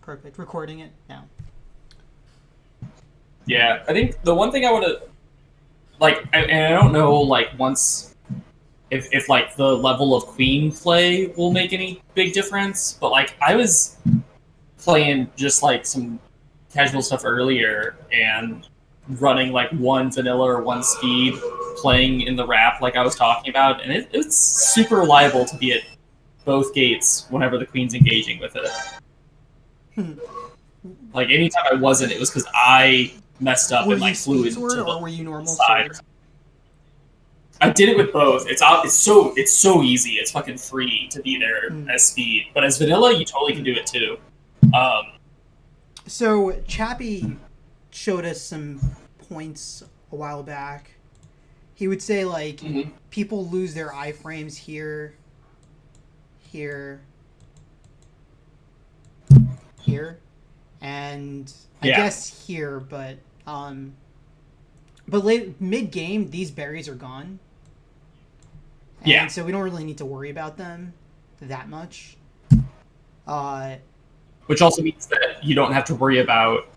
Perfect. Recording it now. Yeah, I think the one thing I want to like, and I don't know, like once if like the level of queen play will make any big difference, but like I was playing just like some casual stuff earlier and running like one vanilla or one speed, playing in the wrap like I was talking about, and it's super reliable to be at both gates whenever the queen's engaging with it. Like anytime I wasn't, it was because I messed up Were and you like flew speed into sword the or were you normal side. sword? I did it with both. It's so easy. It's fucking free to be there as speed, but as vanilla, you totally can do it too. So Chappie showed us some points a while back. He would say like people lose their iframes here, here, here, and I guess here, but late mid game these berries are gone. And so we don't really need to worry about them that much. Which also means that you don't have to worry about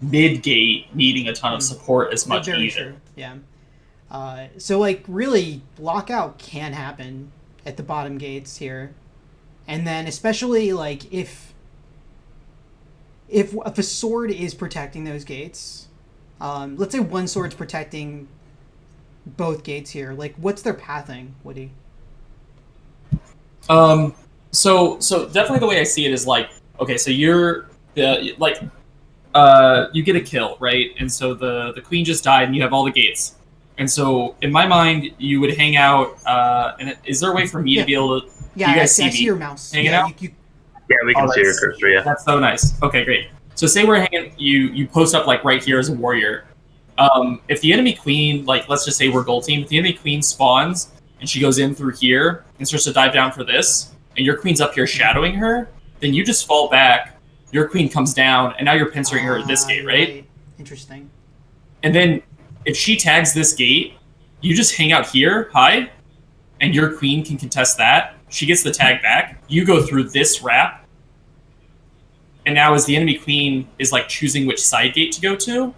mid gate needing a ton of support as much very either. True. Yeah. So like really lockout can happen at the bottom gates here. And then especially like if a sword is protecting those gates, let's say one sword's protecting both gates here, like what's their pathing, Woody? So definitely the way I see it is like, okay, so you're like you get a kill, right? And so the queen just died and you have all the gates. And so in my mind you would hang out and is there a way for me to be able to do you guys I see see me your mouse. hanging out? Yeah, we can see your cursor, yeah. That's so nice. Okay, great. So say we're hanging you post up like right here as a warrior. If the enemy queen, like let's just say we're gold team, if the enemy queen spawns and she goes in through here and starts to dive down for this, and your queen's up here shadowing her, then you just fall back, your queen comes down, and now you're pincering her at this gate, right? Interesting. And then if she tags this gate, you just hang out here, high, and your queen can contest that. She gets the tag back. You go through this wrap, and now as the enemy queen is like choosing which side gate to go to,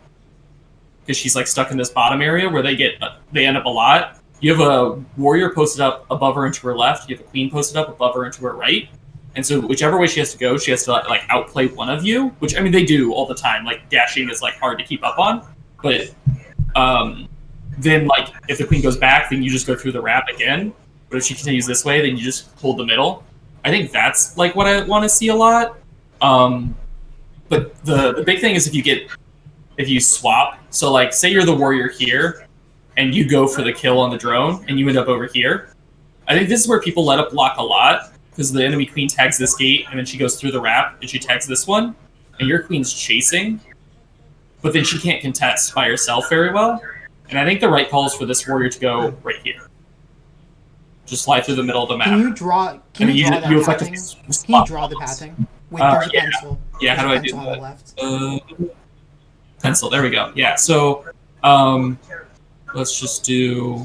because she's like stuck in this bottom area where they end up a lot. You have a warrior posted up above her and to her left. You have a queen posted up above her and to her right. And so whichever way she has to go, she has to like outplay one of you, which I mean they do all the time. Like dashing is like hard to keep up on, but then like if the queen goes back, then you just go through the wrap again. But if she continues this way, then you just hold the middle. I think that's like what I want to see a lot. But the big thing is if you swap. So like say you're the warrior here and you go for the kill on the drone and you end up over here. I think this is where people let up block a lot because the enemy queen tags this gate and then she goes through the wrap and she tags this one and your queen's chasing, but then she can't contest by herself very well. And I think the right call is for this warrior to go right here. Just fly through the middle of the map. Can you draw that pathing? Can you draw the pathing? Wait, there's a pencil. Yeah, how do I do on that? The left. Pencil, there we go. Yeah, so let's just do.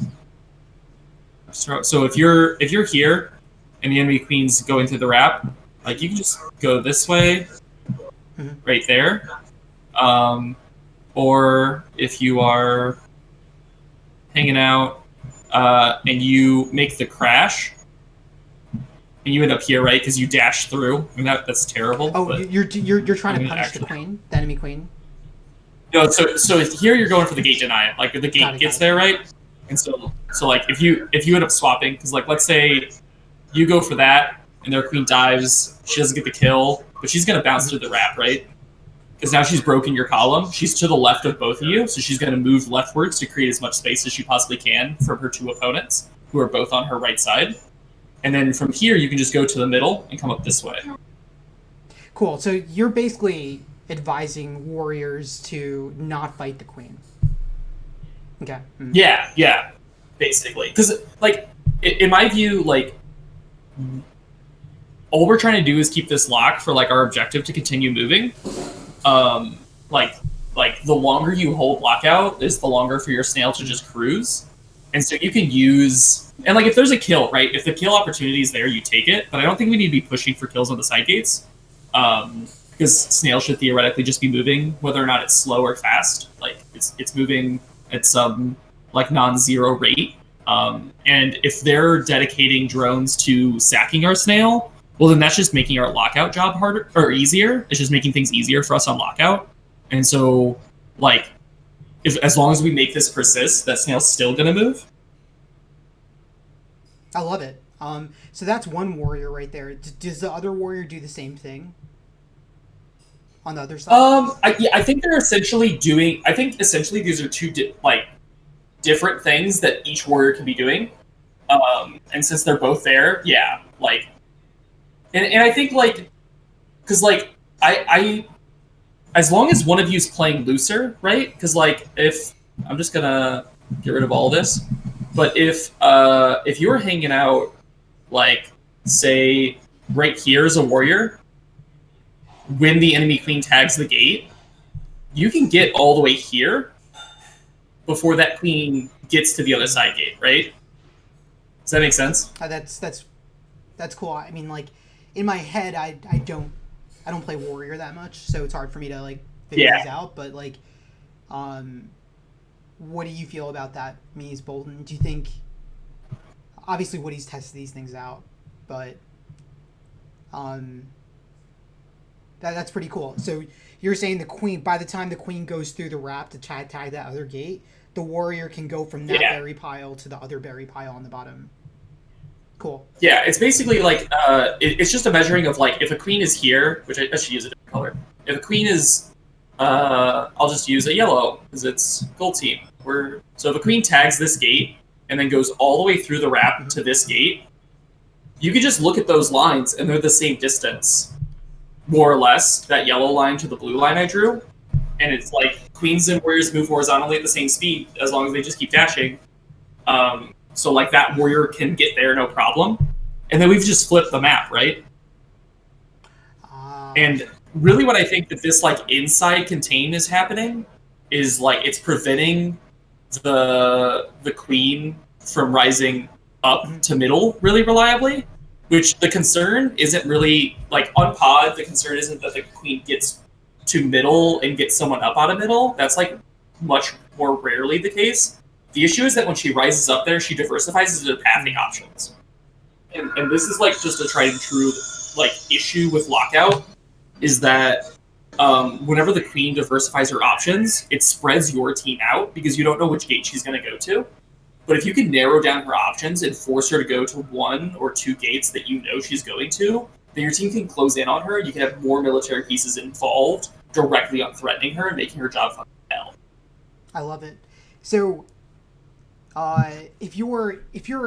So if you're here, and the enemy queen's going through the wrap, like you can just go this way, right there, or if you are hanging out and you make the crash, and you end up here, right? Because you dash through. I mean that's terrible. Oh, but, you're trying to punish the queen, the enemy queen. No, so here you're going for the gate deny. Like the gate gets there, right? And so like if you end up swapping, because like let's say you go for that and their queen dives, she doesn't get the kill, but she's gonna bounce through the wrap, right? Because now she's broken your column. She's to the left of both of you, so she's gonna move leftwards to create as much space as she possibly can from her two opponents, who are both on her right side. And then from here you can just go to the middle and come up this way. Cool. So you're basically advising warriors to not fight the queen. Okay. Yeah, basically. Because, like, in my view, like, all we're trying to do is keep this locked for, like, our objective to continue moving. Like, the longer you hold lockout is the longer for your snail to just cruise. And so you can use... And, like, if there's a kill, right? If the kill opportunity is there, you take it. But I don't think we need to be pushing for kills on the side gates. Because because snail should theoretically just be moving, whether or not it's slow or fast. Like it's moving at some like non-zero rate. And if they're dedicating drones to sacking our snail, well, then that's just making our lockout job harder or easier. It's just making things easier for us on lockout. And so, like, if as long as we make this persist, that snail's still gonna move. I love it. So that's one warrior right there. Does the other warrior do the same thing on the other side? I think they're essentially doing. I think essentially these are two different things that each warrior can be doing. And since they're both there, yeah, like, and I think like, because like I as long as one of you is playing looser, right? Because like if I'm just gonna get rid of all this, but if you're hanging out, like say right here is a warrior, when the enemy queen tags the gate, you can get all the way here before that queen gets to the other side gate, right? Does that make sense? That's cool. I mean, like in my head, I don't play warrior that much, so it's hard for me to like figure these out. But like, what do you feel about that, Mies Bolton? Do you think? Obviously, Woody's tested these things out, but that's pretty cool. So you're saying the queen, by the time the queen goes through the wrap to tag that other gate, the warrior can go from that berry pile to the other berry pile on the bottom. Cool. Yeah, it's basically like it's just a measuring of like if a queen is here, which I should use a different color. If a queen is, I'll just use a yellow because it's gold team. So if a queen tags this gate and then goes all the way through the wrap to this gate, you can just look at those lines and they're the same distance, more or less. That yellow line to the blue line I drew, and it's like queens and warriors move horizontally at the same speed as long as they just keep dashing. So like that warrior can get there no problem, and then we've just flipped the map, right? And really, what I think that this like inside contain is happening is like it's preventing the queen from rising up to middle really reliably. Which the concern isn't really like on pod. The concern isn't that the queen gets to middle and gets someone up out of middle. That's like much more rarely the case. The issue is that when she rises up there, she diversifies her pathing options. And this is like just a tried and true like issue with lockout is that whenever the queen diversifies her options, it spreads your team out because you don't know which gate she's going to go to. But if you can narrow down her options and force her to go to one or two gates that you know she's going to, then your team can close in on her. You can have more military pieces involved directly on threatening her and making her job fucking hell. I love it. So, if you're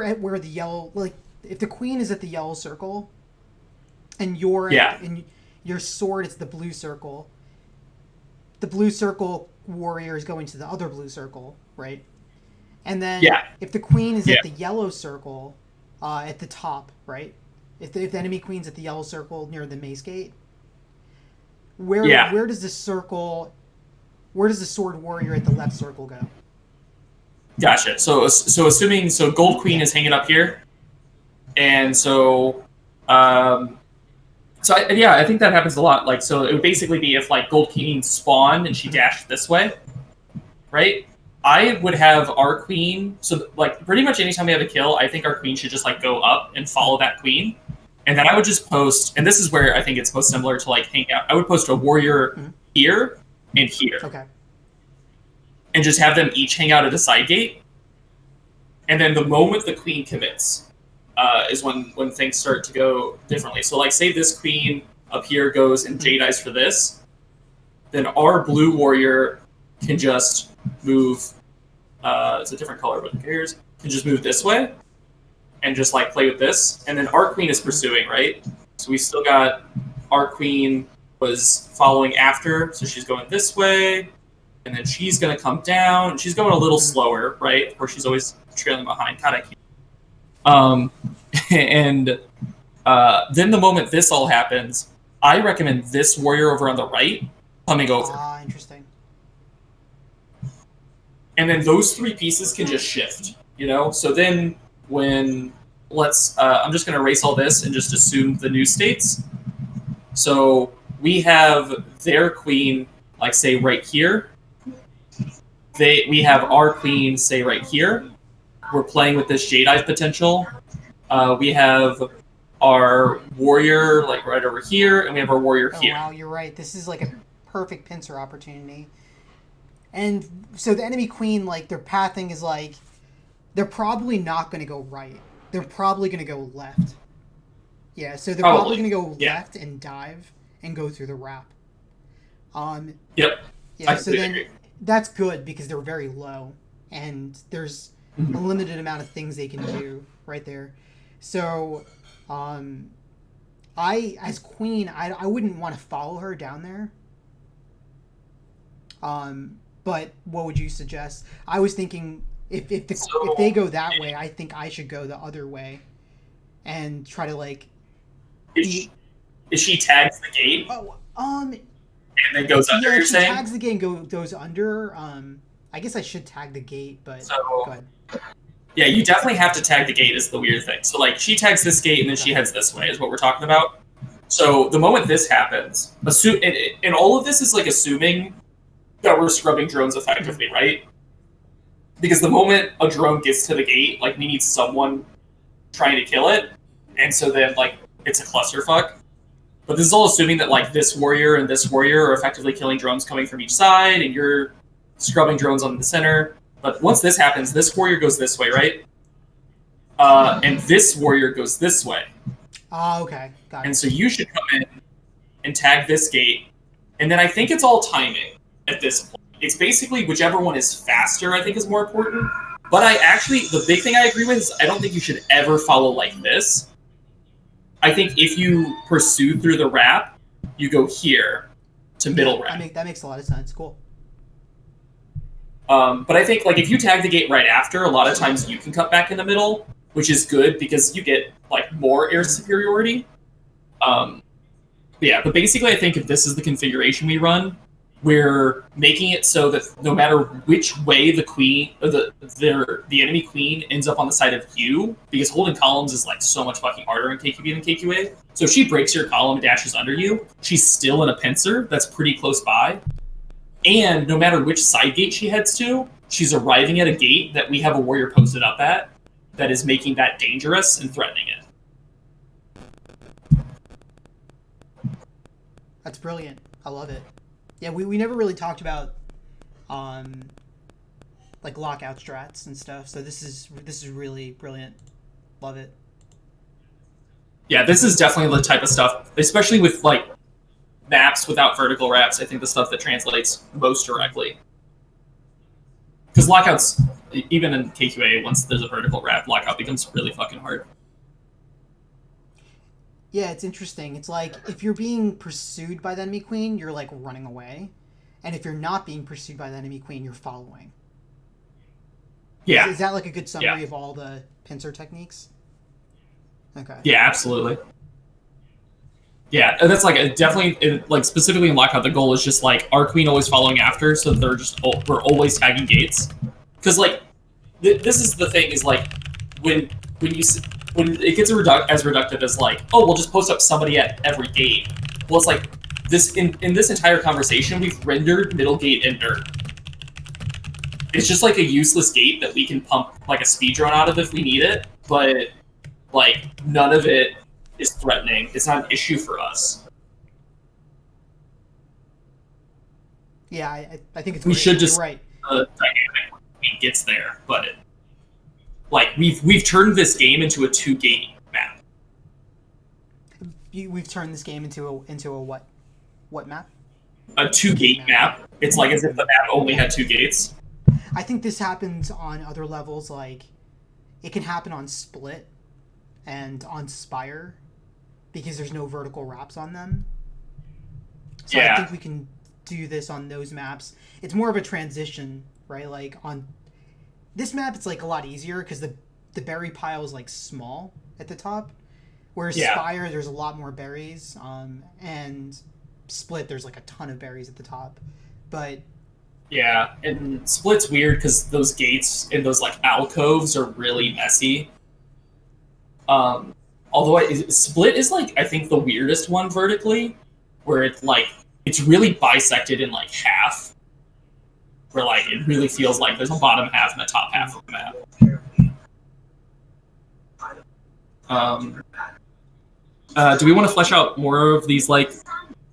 at where the yellow, like if the queen is at the yellow circle, and you're and your sword is the blue circle warrior is going to the other blue circle, right? And then if the queen is at the yellow circle, at the top, right? If the enemy queen's at the yellow circle near the mace gate, where does the sword warrior at the left circle go? Gotcha. So assuming gold queen is hanging up here, and I think that happens a lot. Like, so it would basically be if like gold queen spawned and she dashed this way, right? I would have our queen. So like pretty much anytime we have a kill, I think our queen should just like go up and follow that queen, and then I would just post. And this is where I think it's most similar to like hang out. I would post a warrior here and here. Okay. And just have them each hang out at a side gate. And then the moment the queen commits is when things start to go differently. So like say this queen up here goes and Jedi's for this, then our blue warrior can just move, it's a different color, but who cares? Can just move this way and just like play with this. And then our queen is pursuing, right? So we still got our queen was following after, so she's going this way. And then she's going to come down. She's going a little slower, right? Or she's always trailing behind. God, I can't. And then the moment this all happens, I recommend this warrior over on the right coming over. Interesting. And then those three pieces can just shift, you know? So then when, I'm just going to erase all this and just assume the new states. So we have their queen, like, say, right here. We have our queen, say, right here. We're playing with this Jadeite potential. We have our warrior, like, right over here, and we have our warrior here. Oh, wow, you're right. This is, like, a perfect pincer opportunity. And so the enemy queen, like, their pathing is, like, they're probably not going to go right. They're probably going to go left. Yeah, so they're probably going to go left and dive and go through the wrap. Yep. Yeah, so then that's good because they're very low and there's a limited amount of things they can do right there. So, as queen, I wouldn't want to follow her down there. But what would you suggest? I was thinking if they go that way, I think I should go the other way and try to like. If she tags the gate? Oh, and then goes under. You're saying? Tags the gate and goes under. I guess I should tag the gate, but go ahead. Yeah, you definitely have to tag the gate is the weird thing. So like she tags this gate and then she heads this way is what we're talking about. So the moment this happens, and all of this is like assuming that we're scrubbing drones effectively, right? Because the moment a drone gets to the gate, like we need someone trying to kill it, and so then like it's a clusterfuck. But this is all assuming that like this warrior and this warrior are effectively killing drones coming from each side, and you're scrubbing drones on the center. But once this happens, this warrior goes this way, right? And this warrior goes this way. Oh, okay. Got it. And so you should come in and tag this gate. And then I think it's all timing at this point. It's basically whichever one is faster, I think, is more important. But the big thing I agree with is I don't think you should ever follow like this. I think if you pursue through the wrap, you go here to middle wrap. That makes a lot of sense. Cool. But I think like if you tag the gate right after, a lot of times you can cut back in the middle, which is good because you get like more air superiority. But basically I think if this is the configuration we run, we're making it so that no matter which way the queen or the enemy queen ends up on the side of you, because holding columns is like so much fucking harder in KQB than KQA. So if she breaks your column and dashes under you, she's still in a pincer that's pretty close by. And no matter which side gate she heads to, she's arriving at a gate that we have a warrior posted up at that is making that dangerous and threatening it. That's brilliant. I love it. Yeah, we never really talked about like lockout strats and stuff. So this is really brilliant. Love it. Yeah, this is definitely the type of stuff, especially with like maps without vertical wraps, I think the stuff that translates most directly. Because lockouts, even in KQA, once there's a vertical wrap, lockout becomes really fucking hard. Yeah, it's interesting. It's like, if you're being pursued by the enemy queen, you're like running away. And if you're not being pursued by the enemy queen, you're following. Yeah. Is that like a good summary of all the pincer techniques? Okay. Yeah, absolutely. Yeah, that's like definitely like specifically in lockout. The goal is just like our queen always following after, so we're always tagging gates. Because like this is the thing is like when it gets as reductive as like, oh, we'll just post up somebody at every gate. Well, it's like this in this entire conversation we've rendered middle gate inert. It's just like a useless gate that we can pump like a speed drone out of if we need it, but like none of it is threatening. It's not an issue for us. Yeah, I think it's we great. should just You're right. Dynamic when it gets there, but like we've turned this game into a 2-gate map. We've turned this game into a what map? A 2-gate map. It's like as if the map only had 2 gates. I think this happens on other levels. Like it can happen on Split and on Spire, because there's no vertical wraps on them. So yeah. I think we can do this on those maps. It's more of a transition, right? Like on this map, it's like a lot easier because the berry pile is like small at the top, whereas Spire, there's a lot more berries, and Split, there's like a ton of berries at the top. But yeah, and Split's weird because those gates and those like alcoves are really messy. Although Split is like I think the weirdest one vertically, where it's really bisected in like half, where like it really feels like there's a bottom half and a top half of the map. Do we want to flesh out more of these like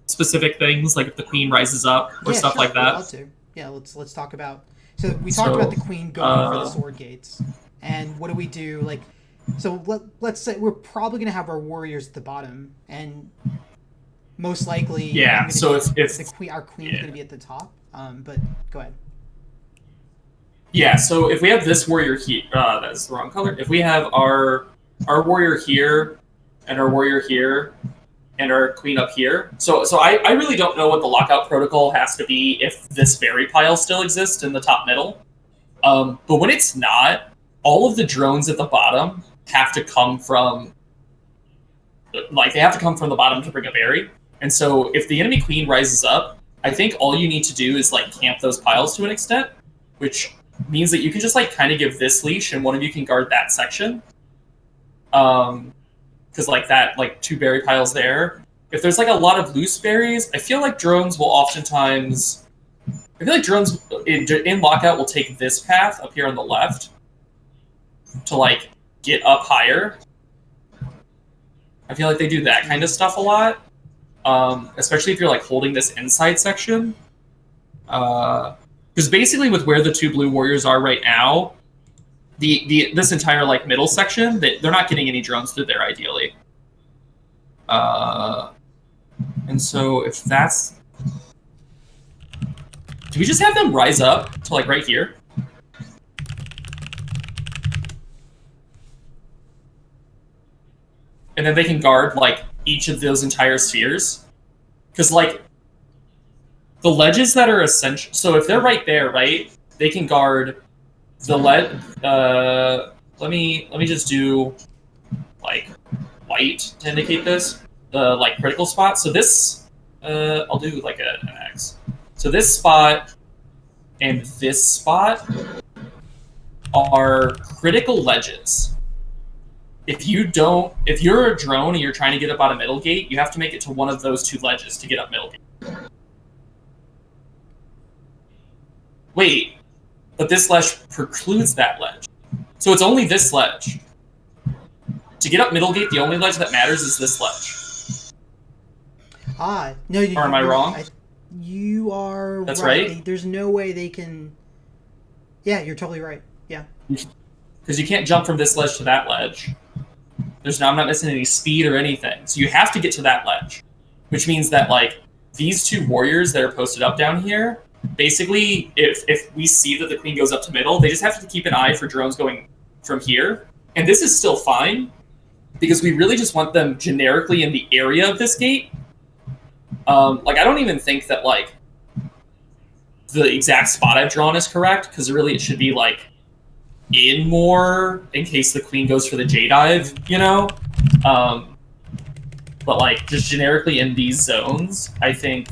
specific things, like if the queen rises up or stuff sure, like that? I'd love to. Yeah, let's talk about. So we talked about the queen going for the sword gates, and what do we do? Like, so let's say we're probably gonna have our warriors at the bottom, and most likely, yeah. So if our queen is gonna be at the top, but go ahead. Yeah. So if we have this warrior here, that's the wrong color. If we have our warrior here, and our warrior here, and our queen up here. So I really don't know what the lockout protocol has to be if this berry pile still exists in the top middle. But when it's not, all of the drones at the bottom have to come from, like, they have to come from the bottom to bring a berry. And so if the enemy queen rises up, I think all you need to do is, like, camp those piles to an extent, which means that you can just, like, kind of give this leash and one of you can guard that section. Because like that, like 2 berry piles there. If there's like a lot of loose berries, I feel like drones will oftentimes. I feel like drones in lockout will take this path up here on the left to like get up higher. I feel like they do that kind of stuff a lot, especially if you're like holding this inside section. Because basically, with where the 2 blue warriors are right now. This entire like middle section, they're not getting any drones through there ideally. And so if that's, do we just have them rise up to like right here? And then they can guard like each of those entire spheres? Because like the ledges that are essential, so if they're right there, right, they can guard the let me just do like white to indicate this, the like critical spot. So this I'll do like an X. So this spot and this spot are critical ledges. If you're a drone and you're trying to get up out of middle gate, you have to make it to one of those 2 ledges to get up middle gate. Wait. But this ledge precludes that ledge. So it's only this ledge. To get up middle gate, the only ledge that matters is this ledge. No, or am I wrong? You are That's right. There's no way they can... Yeah, you're totally right. Yeah. Because you can't jump from this ledge to that ledge. I'm not missing any speed or anything. So you have to get to that ledge. Which means that, like, these 2 warriors that are posted up down here, basically, if we see that the queen goes up to middle, they just have to keep an eye for drones going from here. And this is still fine, because we really just want them generically in the area of this gate. Like, I don't even think that, like, the exact spot I've drawn is correct, because really it should be, like, in more, in case the queen goes for the J-dive, you know? But, like, just generically in these zones, I think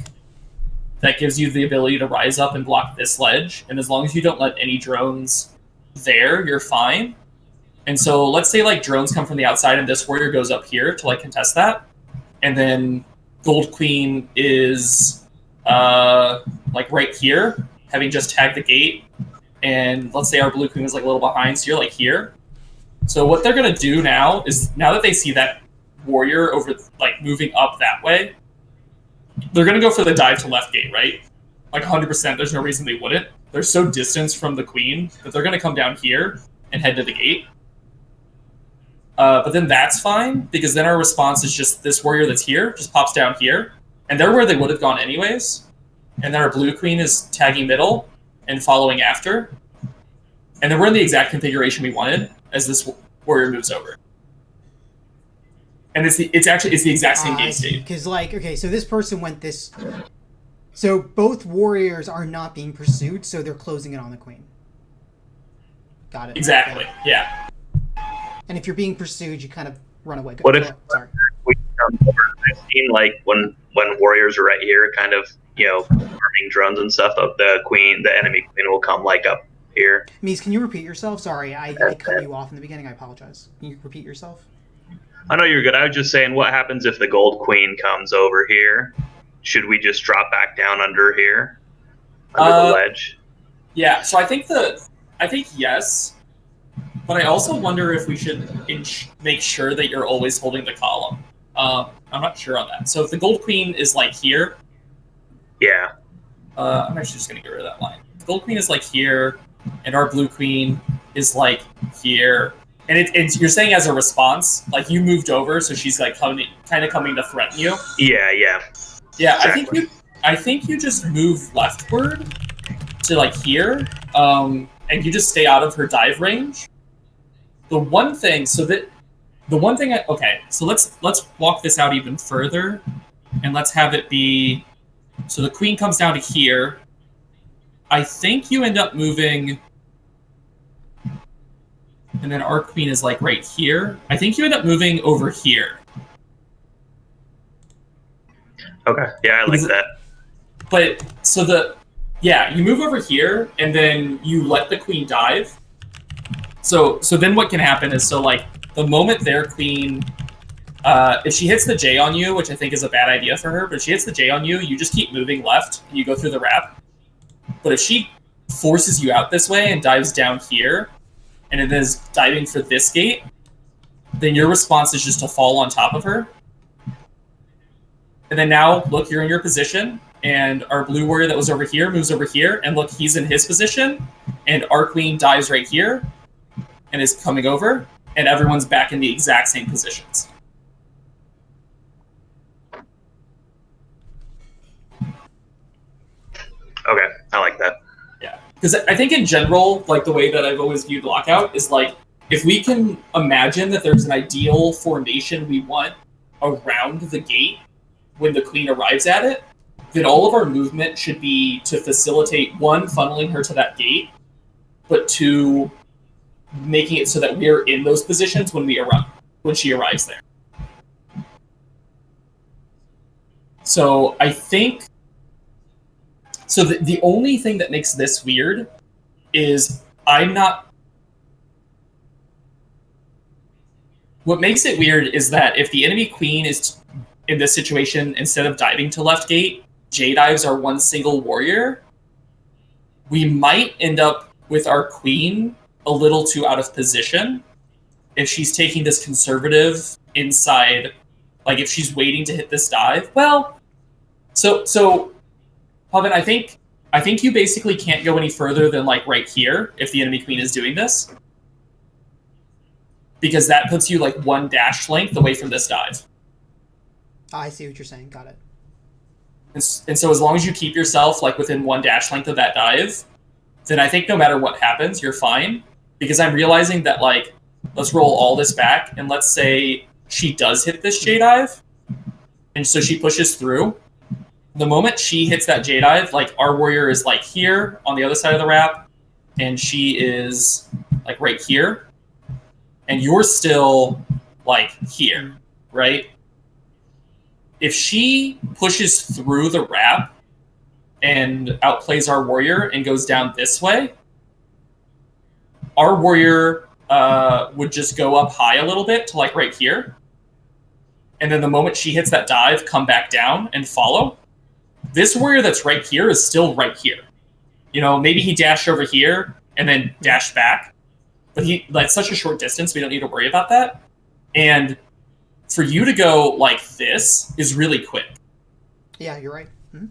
that gives you the ability to rise up and block this ledge. And as long as you don't let any drones there, you're fine. And so let's say like drones come from the outside and this warrior goes up here to like contest that. And then Gold Queen is like right here, having just tagged the gate. And let's say our Blue Queen is like a little behind, so you're like here. So what they're gonna do now is, now that they see that warrior over like moving up that way, they're going to go for the dive to left gate, right? Like 100%, there's no reason they wouldn't. They're so distanced from the queen that they're going to come down here and head to the gate. But then that's fine, because then our response is just this warrior that's here, just pops down here, and they're where they would have gone anyways. And then our blue queen is tagging middle and following after. And then we're in the exact configuration we wanted as this warrior moves over. And it's the exact same game state. Because, like, okay, so this person went this... So both warriors are not being pursued, so they're closing it on the queen. Got it. Exactly, okay. Yeah. And if you're being pursued, you kind of run away. What if we come over? I've seen, like, when warriors are right here, kind of, you know, arming drones and stuff, up the enemy queen will come, like, up here. Mies, can you repeat yourself? Sorry, I cut you off in the beginning. I apologize. Can you repeat yourself? I know you're good. I was just saying, what happens if the gold queen comes over here should we just drop back down under here, under the ledge? Yeah. So I think yes, but I also wonder if we should make sure that you're always holding the column. I'm not sure on that. So if the gold queen is like here, yeah. I'm actually just gonna get rid of that line. The gold queen is like here, and our blue queen is like here. And it's you're saying as a response, like you moved over, so she's like kind of coming to threaten you. Yeah. Yeah, Exactly. I think you just move leftward to like here, and you just stay out of her dive range. Okay, so let's walk this out even further, and let's have it be. So the queen comes down to here. I think you end up moving. And then our queen is like right here. I think you end up moving over here. Okay. Yeah, I like that. But you move over here and then you let the queen dive. So then what can happen is like the moment their queen, if she hits the J on you, which I think is a bad idea for her, but if she hits the J on you, you just keep moving left and you go through the wrap. But if she forces you out this way and dives down here, and it is diving for this gate, then your response is just to fall on top of her. And then now, look, you're in your position, and our blue warrior that was over here moves over here, and look, he's in his position, and our queen dives right here, and is coming over, and everyone's back in the exact same positions. Okay, I like that. Yeah, because I think in general, like the way that I've always viewed lockout is like, if we can imagine that there's an ideal formation we want around the gate when the queen arrives at it, then all of our movement should be to facilitate, one, funneling her to that gate, but two, making it so that we're in those positions when she arrives there. So I think... So the only thing that makes this weird is what makes it weird is that if the enemy queen is in this situation, instead of diving to left gate, J dives are one single warrior, we might end up with our queen a little too out of position if she's taking this conservative inside, like if she's waiting to hit this dive. Well, so Pavan, I think you basically can't go any further than like right here if the enemy queen is doing this, because that puts you like one dash length away from this dive. I see what you're saying. Got it. And so as long as you keep yourself like within one dash length of that dive, then I think no matter what happens, you're fine. Because I'm realizing that, like, let's roll all this back, and let's say she does hit this J dive, and so she pushes through. The moment she hits that J dive, like, our warrior is like here on the other side of the wrap, and she is like right here, and you're still like here, right? If she pushes through the wrap and outplays our warrior and goes down this way, our warrior would just go up high a little bit to like right here. And then the moment she hits that dive, come back down and follow. This warrior that's right here is still right here. You know, maybe he dashed over here and then dashed back. But that's such a short distance, we don't need to worry about that. And for you to go like this is really quick. Yeah, you're right. Mm-hmm.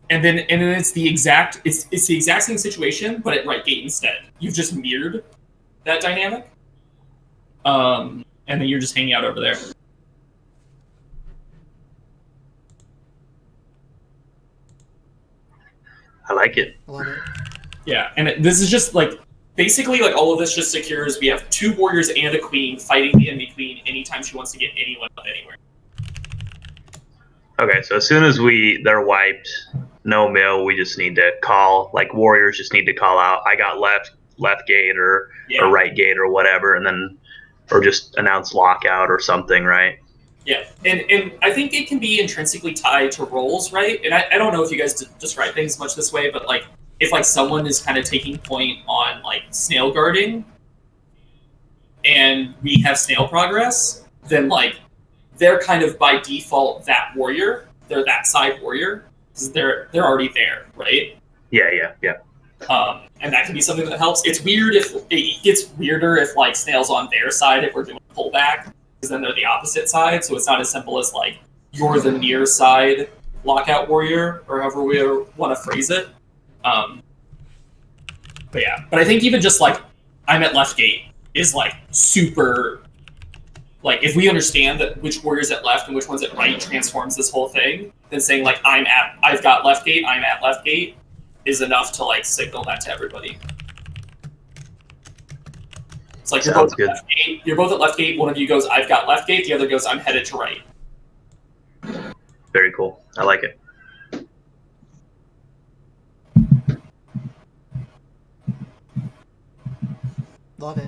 And then it's the exact same situation, but at right gate instead. You've just mirrored that dynamic. And then you're just hanging out over there. I like it. I love it. Yeah, and this is just like basically like all of this just secures we have two warriors and a queen fighting the enemy queen anytime she wants to get anyone up anywhere. Okay, so as soon as they're wiped, no mill, we just need to call, like warriors just need to call out, I got left gate or right gate or whatever, and then or just announce lockout or something, right? Yeah, and I think it can be intrinsically tied to roles, right? And I don't know if you guys describe things much this way, but like if like someone is kind of taking point on like snail guarding and we have snail progress, then like they're kind of by default that warrior. they're that side warrior because they're already there, right? Yeah. And that can be something that helps. It's weird if it gets weirder if like Snail's on their side if we're doing pullback, because then they're the opposite side. So it's not as simple as like you're the near side lockout warrior, or however we want to phrase it. But I think even just like I'm at left gate is like super. Like if we understand that which warrior's at left and which one's at right transforms this whole thing, then saying like I've got left gate, I'm at left gate is enough to like signal that to everybody. It's like you're both at left gate. You're both at left gate. One of you goes, "I've got left gate." The other goes, "I'm headed to right." Very cool. I like it. Love it.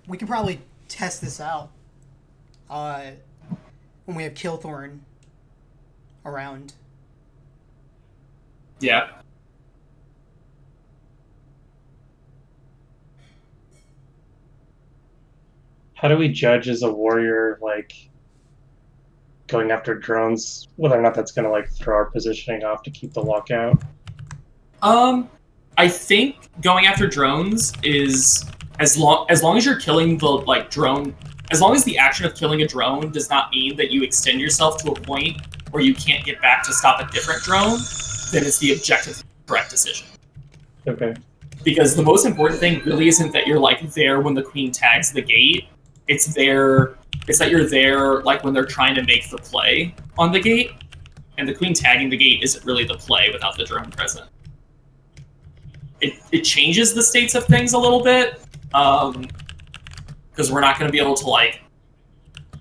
We can probably test this out when we have Killthorn around. Yeah. How do we judge as a warrior, like, going after drones, whether or not that's going to, like, throw our positioning off to keep the lockout? I think going after drones is as long as you're killing the, like, drone, as long as the action of killing a drone does not mean that you extend yourself to a point where you can't get back to stop a different drone, then it's the objective correct decision. Okay. Because the most important thing really isn't that you're like there when the queen tags the gate. It's that you're there like when they're trying to make the play on the gate, and the queen tagging the gate isn't really the play without the drone present. It changes the states of things a little bit, because we're not going to be able to like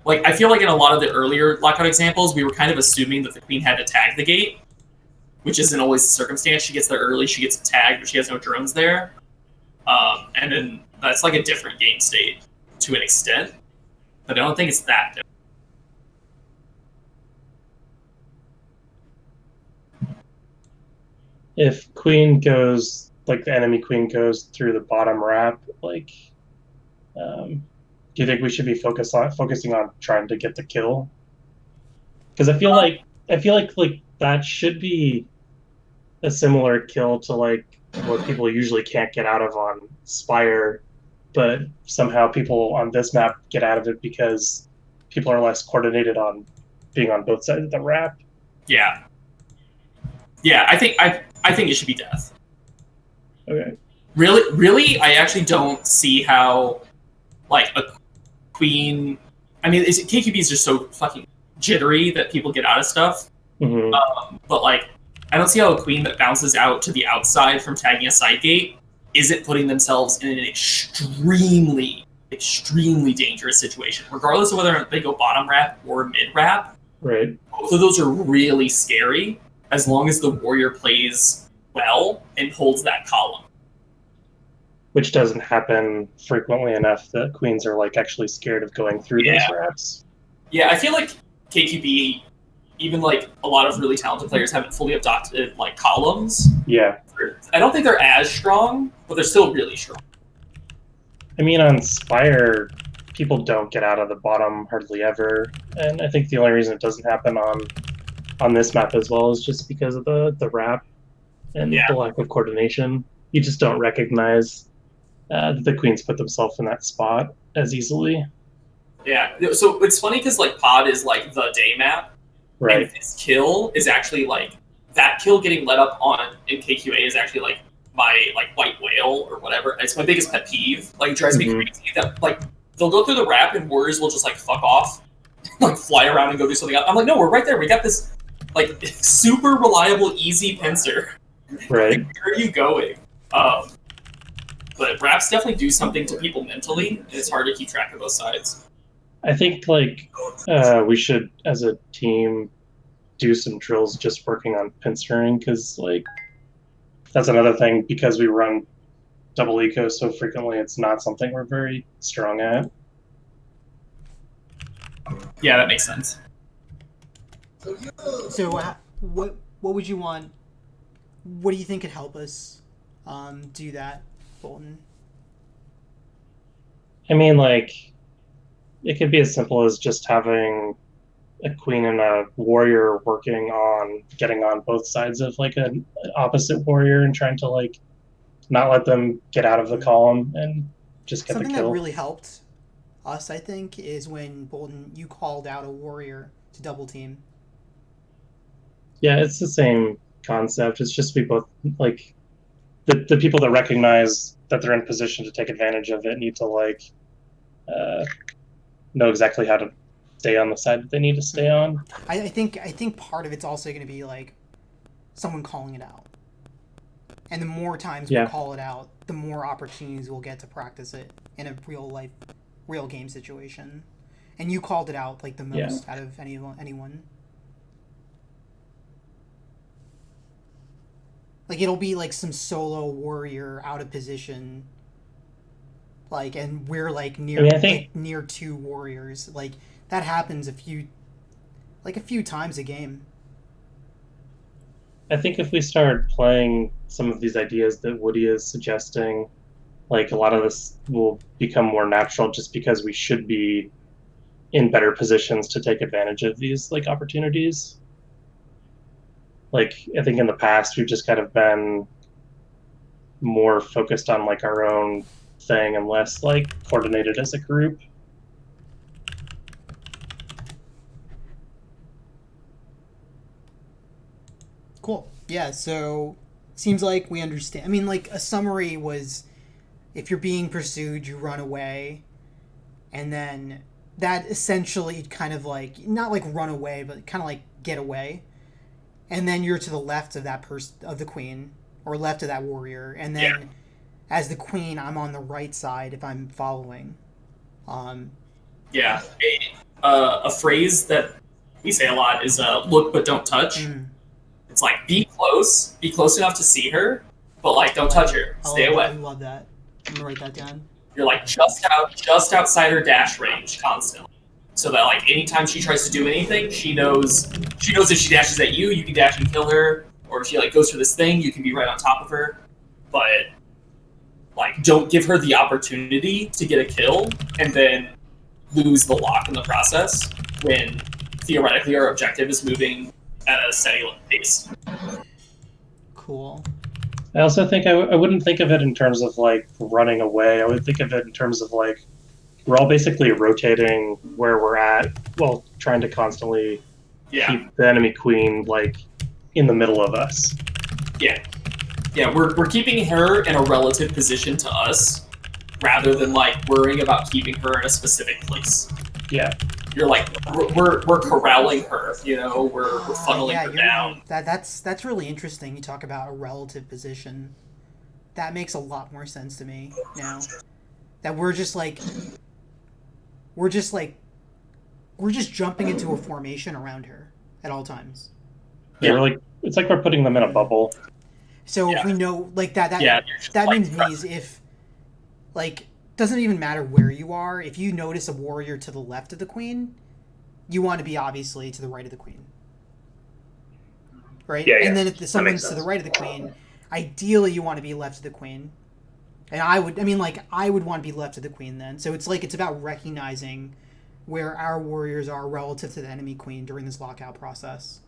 I feel like in a lot of the earlier lockout examples we were kind of assuming that the queen had to tag the gate, which isn't always the circumstance. She gets there early, she gets tagged, but she has no drones there. And then that's like a different game state to an extent, but I don't think it's that different. If queen goes, like the enemy queen goes through the bottom wrap, like, do you think we should be focusing on trying to get the kill? Because I feel like that should be a similar kill to like what people usually can't get out of on Spire, but somehow people on this map get out of it because people are less coordinated on being on both sides of the wrap. Yeah, I think it should be death. Okay. Really, I actually don't see how like a queen. I mean, KQB is just so fucking jittery that people get out of stuff. Mm-hmm. But like, I don't see how a queen that bounces out to the outside from tagging a side gate isn't putting themselves in an extremely, extremely dangerous situation, regardless of whether they go bottom wrap or mid wrap. Right. Both of those are really scary as long as the warrior plays well and holds that column. Which doesn't happen frequently enough that queens are like actually scared of going through those wraps. Yeah, I feel like KQB, even like a lot of really talented players haven't fully adopted like columns. Yeah. I don't think they're as strong, but they're still really strong. I mean, on Spire, people don't get out of the bottom hardly ever, and I think the only reason it doesn't happen on this map as well is just because of the wrap and the lack of coordination. You just don't recognize that the queens put themselves in that spot as easily. Yeah, so it's funny because like Pod is like the day map, right? And his kill is actually like that kill getting let up on in KQA is actually like my like white whale or whatever. It's my biggest pet peeve. Like it drives me crazy that like they'll go through the wrap and warriors will just like fuck off, like fly around and go do something else. I'm like, no, we're right there. We got this like super reliable, easy pincer. Right. Like, where are you going? But wraps definitely do something to people mentally, and it's hard to keep track of both sides. I think like we should, as a team, do some drills just working on pincering, because like that's another thing, because we run double eco so frequently, it's not something we're very strong at. Yeah, that makes sense. So what would you want? What do you think could help us do that, Bolton? I mean, like, it could be as simple as just having a queen and a warrior working on getting on both sides of like an opposite warrior and trying to like not let them get out of the column and just get Something the kill. That really helped us, I think, is when Bolton, you called out a warrior to double team. Yeah, it's the same concept. It's just we both like the people that recognize that they're in position to take advantage of it need to like know exactly how to stay on the side that they need to stay on. I think part of it's also going to be like someone calling it out, and the more times we call it out, the more opportunities we'll get to practice it in a real game situation. And you called it out like the most out of anyone. Like it'll be like some solo warrior out of position, like, and we're like near two warriors. Like that happens a few times a game. I think if we start playing some of these ideas that Woody is suggesting, like a lot of this will become more natural just because we should be in better positions to take advantage of these like opportunities. Like I think in the past we've just kind of been more focused on like our own thing and less like coordinated as a group. Cool. Yeah, so seems like we understand. I mean, like a summary was if you're being pursued, you run away, and then that essentially kind of like not like run away, but kind of like get away. And then you're to the left of that person, of the queen, or left of that warrior. And then as the queen, I'm on the right side if I'm following. A phrase that we say a lot is look but don't touch. It's like be close enough to see her, but like don't touch her. Stay away. I love that. I'm gonna write that down. You're like just outside her dash range constantly. So that like anytime she tries to do anything, she knows if she dashes at you, you can dash and kill her, or if she like goes for this thing, you can be right on top of her. But like don't give her the opportunity to get a kill and then lose the lock in the process when theoretically our objective is moving at a steady pace. Cool. I also think I wouldn't think of it in terms of like running away. I would think of it in terms of like we're all basically rotating where we're at while trying to constantly keep the enemy queen like in the middle of us. Yeah, we're keeping her in a relative position to us rather than like worrying about keeping her in a specific place. Yeah. You're like we're corralling her, you know, we're funneling her down. That's really interesting. You talk about a relative position. That makes a lot more sense to me now. That we're just jumping into a formation around her at all times. Yeah, it's like we're putting them in a bubble. So if we know like that means if like doesn't even matter where you are, if you notice a warrior to the left of the queen, you want to be obviously to the right of the queen. Right? Yeah, and then if someone's to the right of the queen, ideally you want to be left of the queen. And I would want to be left of the queen then. So it's about recognizing where our warriors are relative to the enemy queen during this lockout process.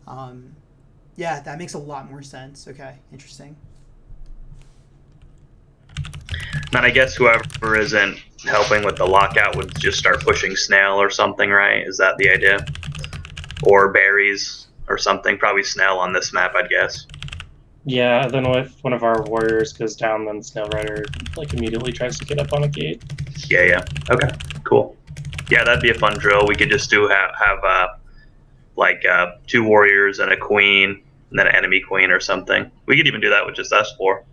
Yeah, that makes a lot more sense. Okay, interesting. And I guess whoever isn't helping with the lockout would just start pushing snail or something, right? Is that the idea? Or berries or something? Probably snail on this map, I'd guess. Yeah, then if one of our warriors goes down, then Snail Rider like immediately tries to get up on a gate. Yeah. Okay, cool. Yeah, that'd be a fun drill. We could just have two warriors and a queen, and then an enemy queen or something. We could even do that with just us four.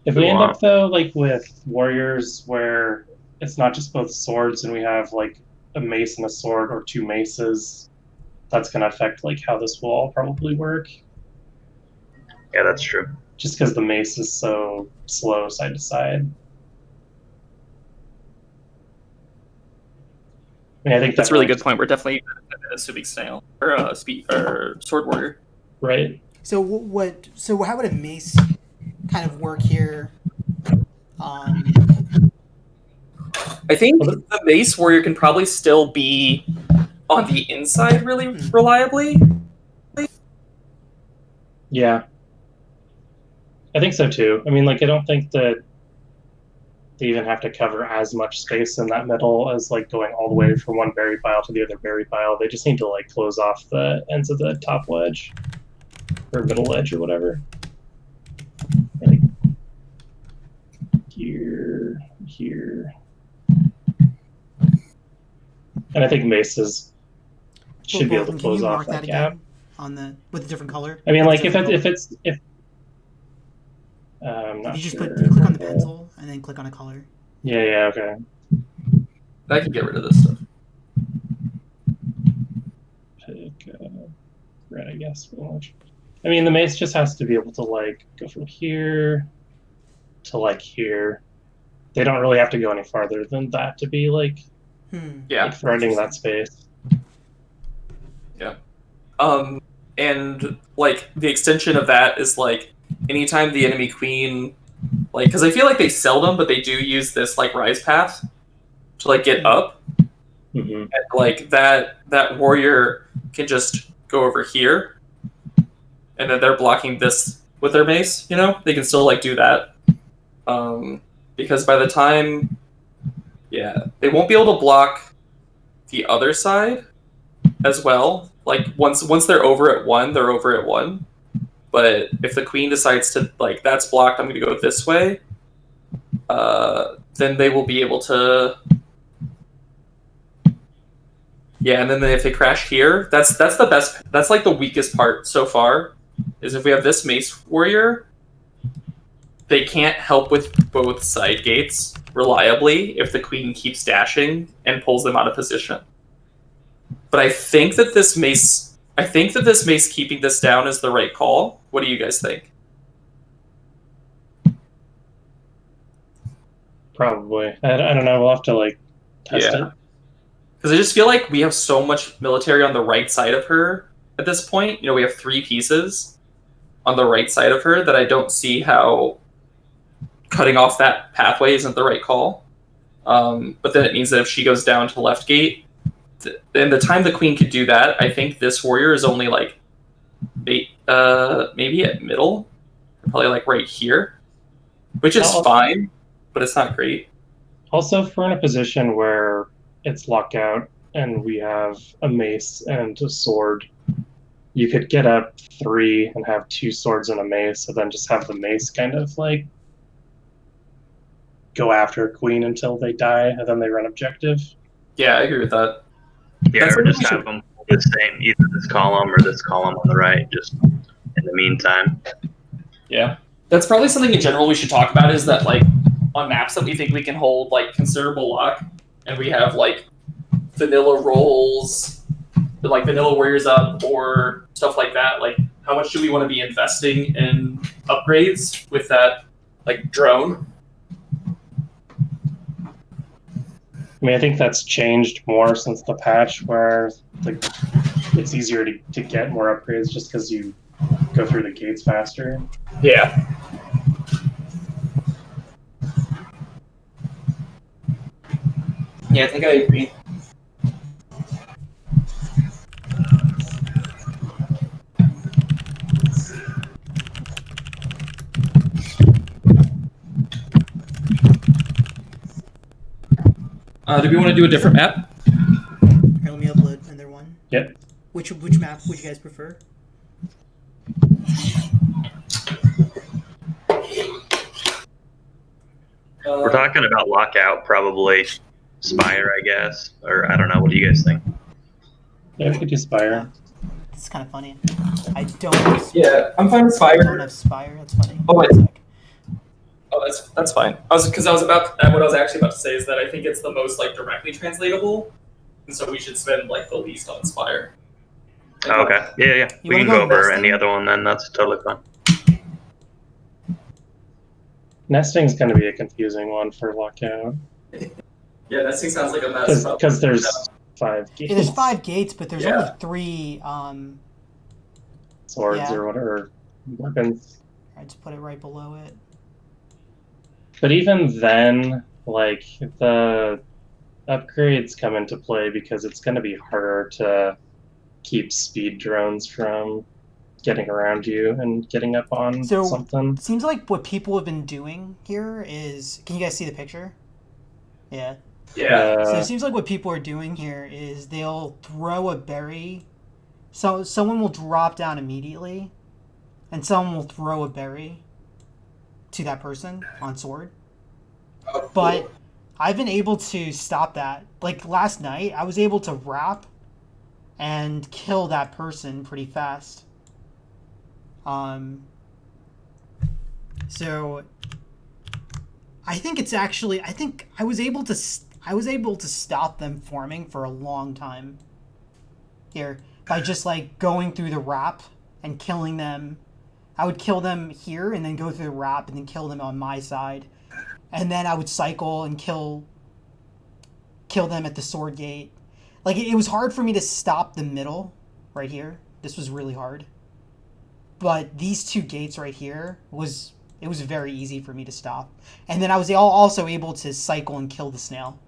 If we end up though, like with warriors where it's not just both swords and we have like a mace and a sword or two maces, that's gonna affect like how this will all probably work. Yeah, that's true. Just because the mace is so slow side to side. I mean, I think that's a really good point. We're definitely assuming snail or sword warrior. Right. So how would a mace kind of work here? I think the mace warrior can probably still be on the inside really reliably. Yeah. I think so too. I mean, like, I don't think that they even have to cover as much space in that middle as like going all the way from one berry pile to the other berry pile. They just need to like close off the ends of the top wedge or middle edge or whatever. Like here, here. And I think maces should be able to Can close you off mark that that gap. again on the with a different color? I mean, like With a different color? I'm not If you just sure. click on the pencil and then click on a color. Yeah, okay. I can get rid of this stuff. Pick red, I guess. I mean, the mace just has to be able to like go from here to like here. They don't really have to go any farther than that to be like, like threading that space. Yeah. And like the extension of that is like anytime the enemy queen, like, because I feel like they seldom, but they do use this like rise path to like get up. Mm-hmm. And, like that warrior can just go over here, and then they're blocking this with their mace. You know, they can still like do that. Because by the time, they won't be able to block the other side as well. Like once they're over at one, they're over at one. But if the queen decides to like that's blocked, I'm going to go this way. Then they will be able to. Yeah, and then if they crash here, that's the best. That's like the weakest part so far. Is if we have this mace warrior, they can't help with both side gates reliably if the queen keeps dashing and pulls them out of position. But I think that this mace keeping this down is the right call. What do you guys think? Probably. I don't know. We'll have to like test it. Because I just feel like we have so much military on the right side of her at this point. You know, we have 3 pieces on the right side of her that I don't see how cutting off that pathway isn't the right call. But then it means that if she goes down to left gate, in the time the queen could do that, I think this warrior is only like maybe at middle, probably like right here, which is fine, but it's not great. Also, if we're in a position where it's lockout and we have a mace and a sword, you could get up 3 and have 2 swords and a mace, and then just have the mace kind of like go after a queen until they die, and then they run objective. Yeah, I agree with that. Yeah, or just have them the same, either this column or this column on the right, just in the meantime. Yeah. That's probably something in general we should talk about, is that like on maps that we think we can hold like considerable luck, and we have like vanilla rolls, like vanilla warriors up or stuff like that, like how much do we want to be investing in upgrades with that like drone? I mean, I think that's changed more since the patch, where like it's easier to get more upgrades just because you go through the gates faster. Yeah. Yeah, I think I agree. Do we want to do a different map? Okay, let me upload another one. Yep. Which map would you guys prefer? We're talking about lockout, probably Spire, I guess, or I don't know. What do you guys think? Yeah, we could do Spire. It's kind of funny. I don't have Spire. Yeah, I'm fine with Spire. I don't have Spire. That's funny. Oh, wait. Oh, that's fine. What I was actually about to say is that I think it's the most like directly translatable, and so we should spend like the least on Spire. Oh, okay. Yeah. We can go over any other one then. That's totally fine. Nesting's going to be a confusing one for lockout. Yeah, nesting sounds like a mess. Because there's 5 gates. Yeah, there's 5 gates, but there's only 3 swords or whatever, weapons. I just put it right below it. But even then, like the upgrades come into play because it's going to be harder to keep speed drones from getting around you and getting up on something. It seems like what people have been doing here is, can you guys see the picture? Yeah. So it seems like what people are doing here is they'll throw a berry. So someone will drop down immediately, and someone will throw a berry to that person on sword. But I've been able to stop that. Like last night, I was able to wrap and kill that person pretty fast. So I think it's actually, I think I was able to stop them farming for a long time here by just like going through the wrap and killing them. I would kill them here and then go through the wrap and then kill them on my side. And then I would cycle and kill them at the sword gate. Like it was hard for me to stop the middle right here. This was really hard. But these two gates right here was very easy for me to stop. And then I was also able to cycle and kill the snail.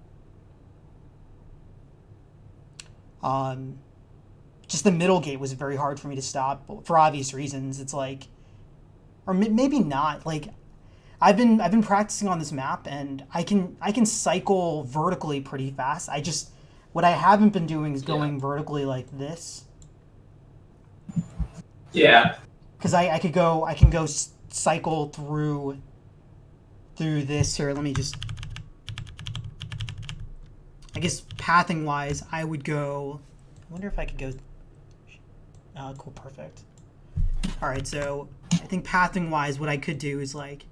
Just the middle gate was very hard for me to stop for obvious reasons. It's like, or maybe not. Like, I've been practicing on this map, and I can cycle vertically pretty fast. What I haven't been doing is going vertically like this. Yeah. Because I can go cycle through this here. Let me just, I guess pathing wise, I would go. I wonder if I could go. Cool, perfect. All right, so I think pathing wise, what I could do is like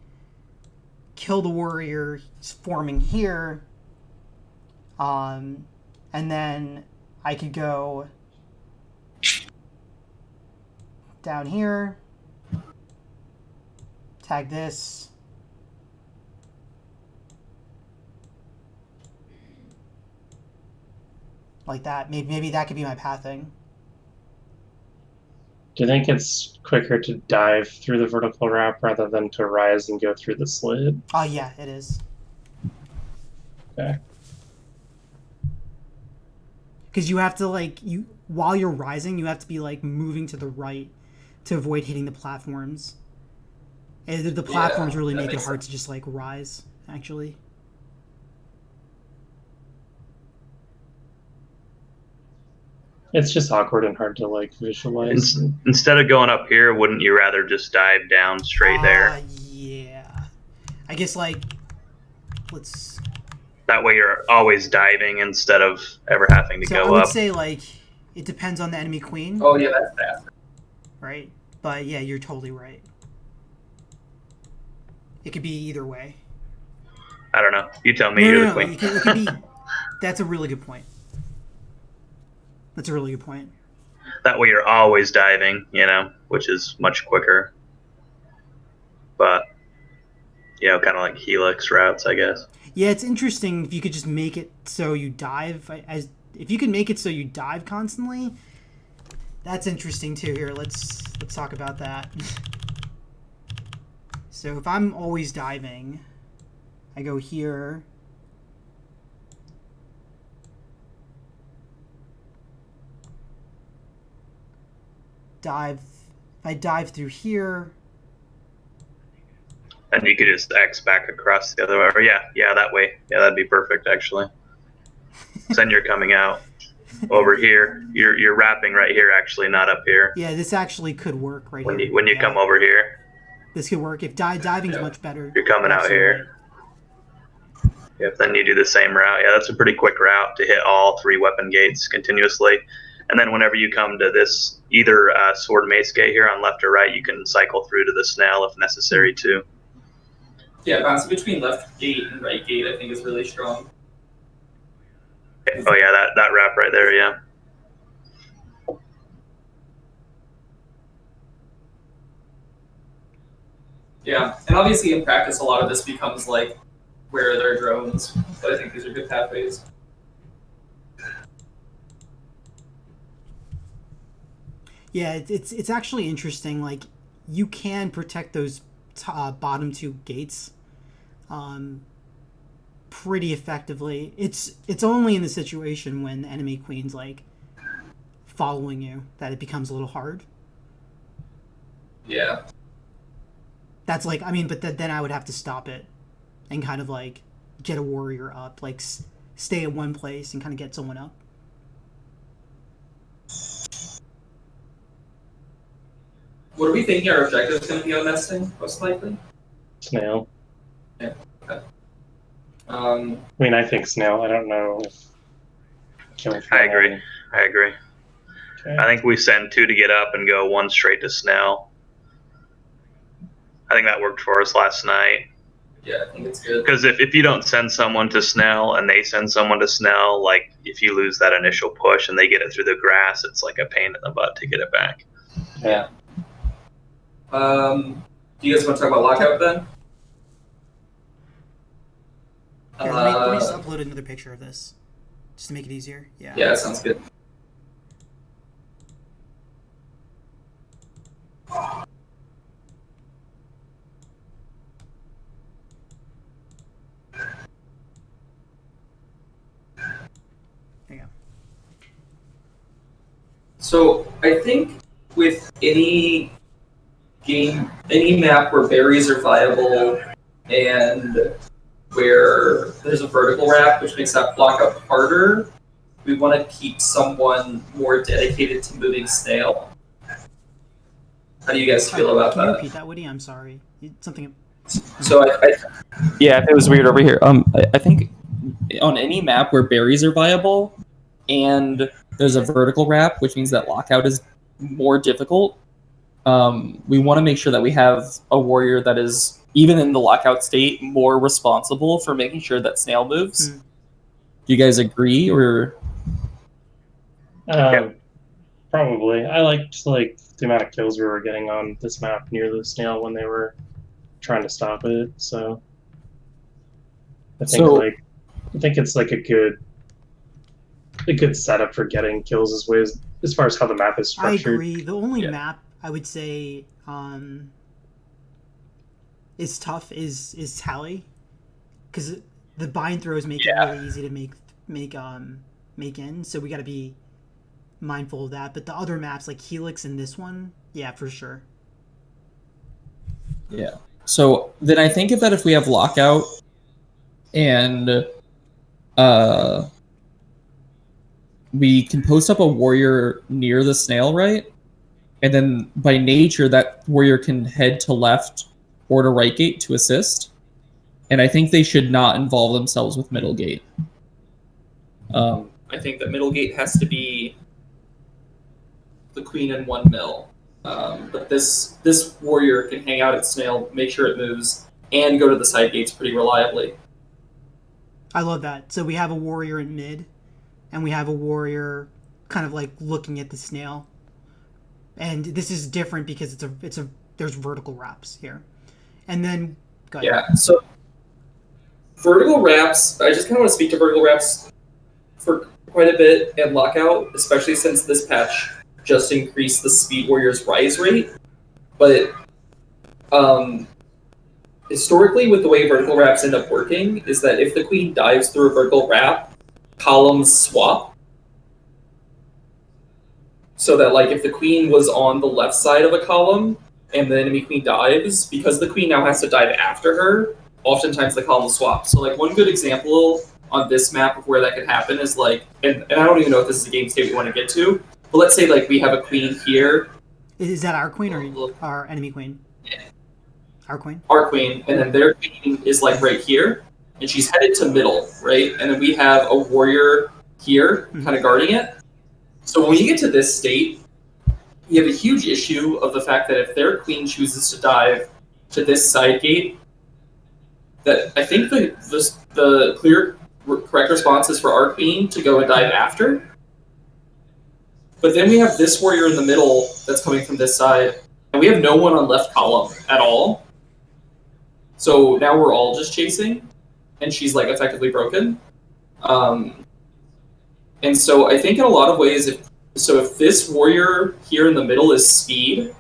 kill the warrior forming here, and then I could go down here, tag this, like that. Maybe that could be my pathing. Do you think it's quicker to dive through the vertical wrap rather than to rise and go through the slit? Oh yeah, it is. Okay. Because you have to while you're rising, you have to be like moving to the right to avoid hitting the platforms. And the platforms really make it hard to just like rise, actually. It's just awkward and hard to like visualize. Instead of going up here, wouldn't you rather just dive down straight there? Yeah. I guess like let's. That way you're always diving instead of ever having to go up. I would say like it depends on the enemy queen. Oh yeah, that's fast. Right, but yeah, you're totally right. It could be either way. I don't know. You tell me. No, you're the queen. It could be. That's a really good point. That's a really good point. That way you're always diving, which is much quicker. But, kind of like helix routes, I guess. Yeah, it's interesting if you could just make it so you dive. If you could make it so you dive constantly, that's interesting too. Here, let's talk about that. So if I'm always diving, I go here. If I dive through here, and you could just X back across the other way. Or yeah, that way. Yeah, that'd be perfect actually. Then you're coming out over here. You're wrapping right here, actually, not up here. Yeah, this actually could work right here. When you come over here, this could work. If diving's much better. You're coming out here. Yep. Then you do the same route. Yeah, that's a pretty quick route to hit all 3 weapon gates continuously. And then whenever you come to this either sword mace gate here on left or right, you can cycle through to the snail if necessary too. Yeah, bouncing between left gate and right gate I think is really strong. Oh yeah, that wrap right there, yeah. Yeah, and obviously in practice a lot of this becomes like where are their drones, but I think these are good pathways. Yeah, it's actually interesting. Like, you can protect those bottom 2 gates, pretty effectively. It's only in the situation when the enemy queen's like following you that it becomes a little hard. Yeah. That's like, I mean, but then I would have to stop it and kind of like get a warrior up, like stay in one place and kind of get someone up. What are we thinking our objective is going to be on this thing, most likely? Snail. Yeah. Okay. I mean, I think snail. I don't know. I agree. Okay. I think we send 2 to get up and go 1 straight to snail. I think that worked for us last night. Yeah, I think it's good. Because if you don't send someone to snail and they send someone to snail, like if you lose that initial push and they get it through the grass, it's like a pain in the butt to get it back. Yeah. Do you guys want to talk about lockout then? Here, let me just upload another picture of this, just to make it easier. Yeah. Yeah, that sounds good. There you go. So I think with any game, any map where berries are viable and where there's a vertical wrap, which makes that lockout harder, we want to keep someone more dedicated to moving snail. How do you guys feel about Can you that? repeat that, Woody? I'm sorry. Something. So yeah, it was weird over here. I think on any map where berries are viable and there's a vertical wrap, which means that lockout is more difficult, we want to make sure that we have a warrior that is, even in the lockout state, more responsible for making sure that snail moves. Do you guys agree, or? Probably. I liked the amount of kills we were getting on this map near the snail when they were trying to stop it. So I think it's like a good setup for getting kills as far as how the map is structured. I agree. The only map I would say is tough is Tally, because the bind throws make it really easy to make in. So we got to be mindful of that. But the other maps like Helix and this one, yeah, for sure. Yeah. So then I think if we have lockout and we can post up a warrior near the snail, right? And then by nature, that warrior can head to left or to right gate to assist. And I think they should not involve themselves with middle gate. I think that middle gate has to be the queen and 1 mill. But this warrior can hang out at snail, make sure it moves, and go to the side gates pretty reliably. I love that. So we have a warrior in mid, and we have a warrior kind of like looking at the snail. And this is different because there's vertical wraps here. And then go ahead. Yeah, so vertical wraps, I just kind of want to speak to vertical wraps for quite a bit and lockout, especially since this patch just increased the Speed Warrior's rise rate. But historically, with the way vertical wraps end up working, is that if the queen dives through a vertical wrap, columns swap. So that, like, if the queen was on the left side of a column and the enemy queen dives, because the queen now has to dive after her, oftentimes the column swaps. So, like, one good example on this map of where that could happen is, like, and I don't even know if this is a game state we want to get to, but let's say, like, we have a queen here. Is that our queen or our enemy queen? Yeah. Our queen? Our queen, and then their queen is, like, right here, and she's headed to middle, right? And then we have a warrior here, kind of guarding it. So when you get to this state, you have a huge issue of the fact that if their queen chooses to dive to this side gate, that I think the clear correct response is for our queen to go and dive after. But then we have this warrior in the middle that's coming from this side, and we have no one on left column at all. So now we're all just chasing, and she's like effectively broken. And so I think in a lot of ways, if this warrior here in the middle is speed,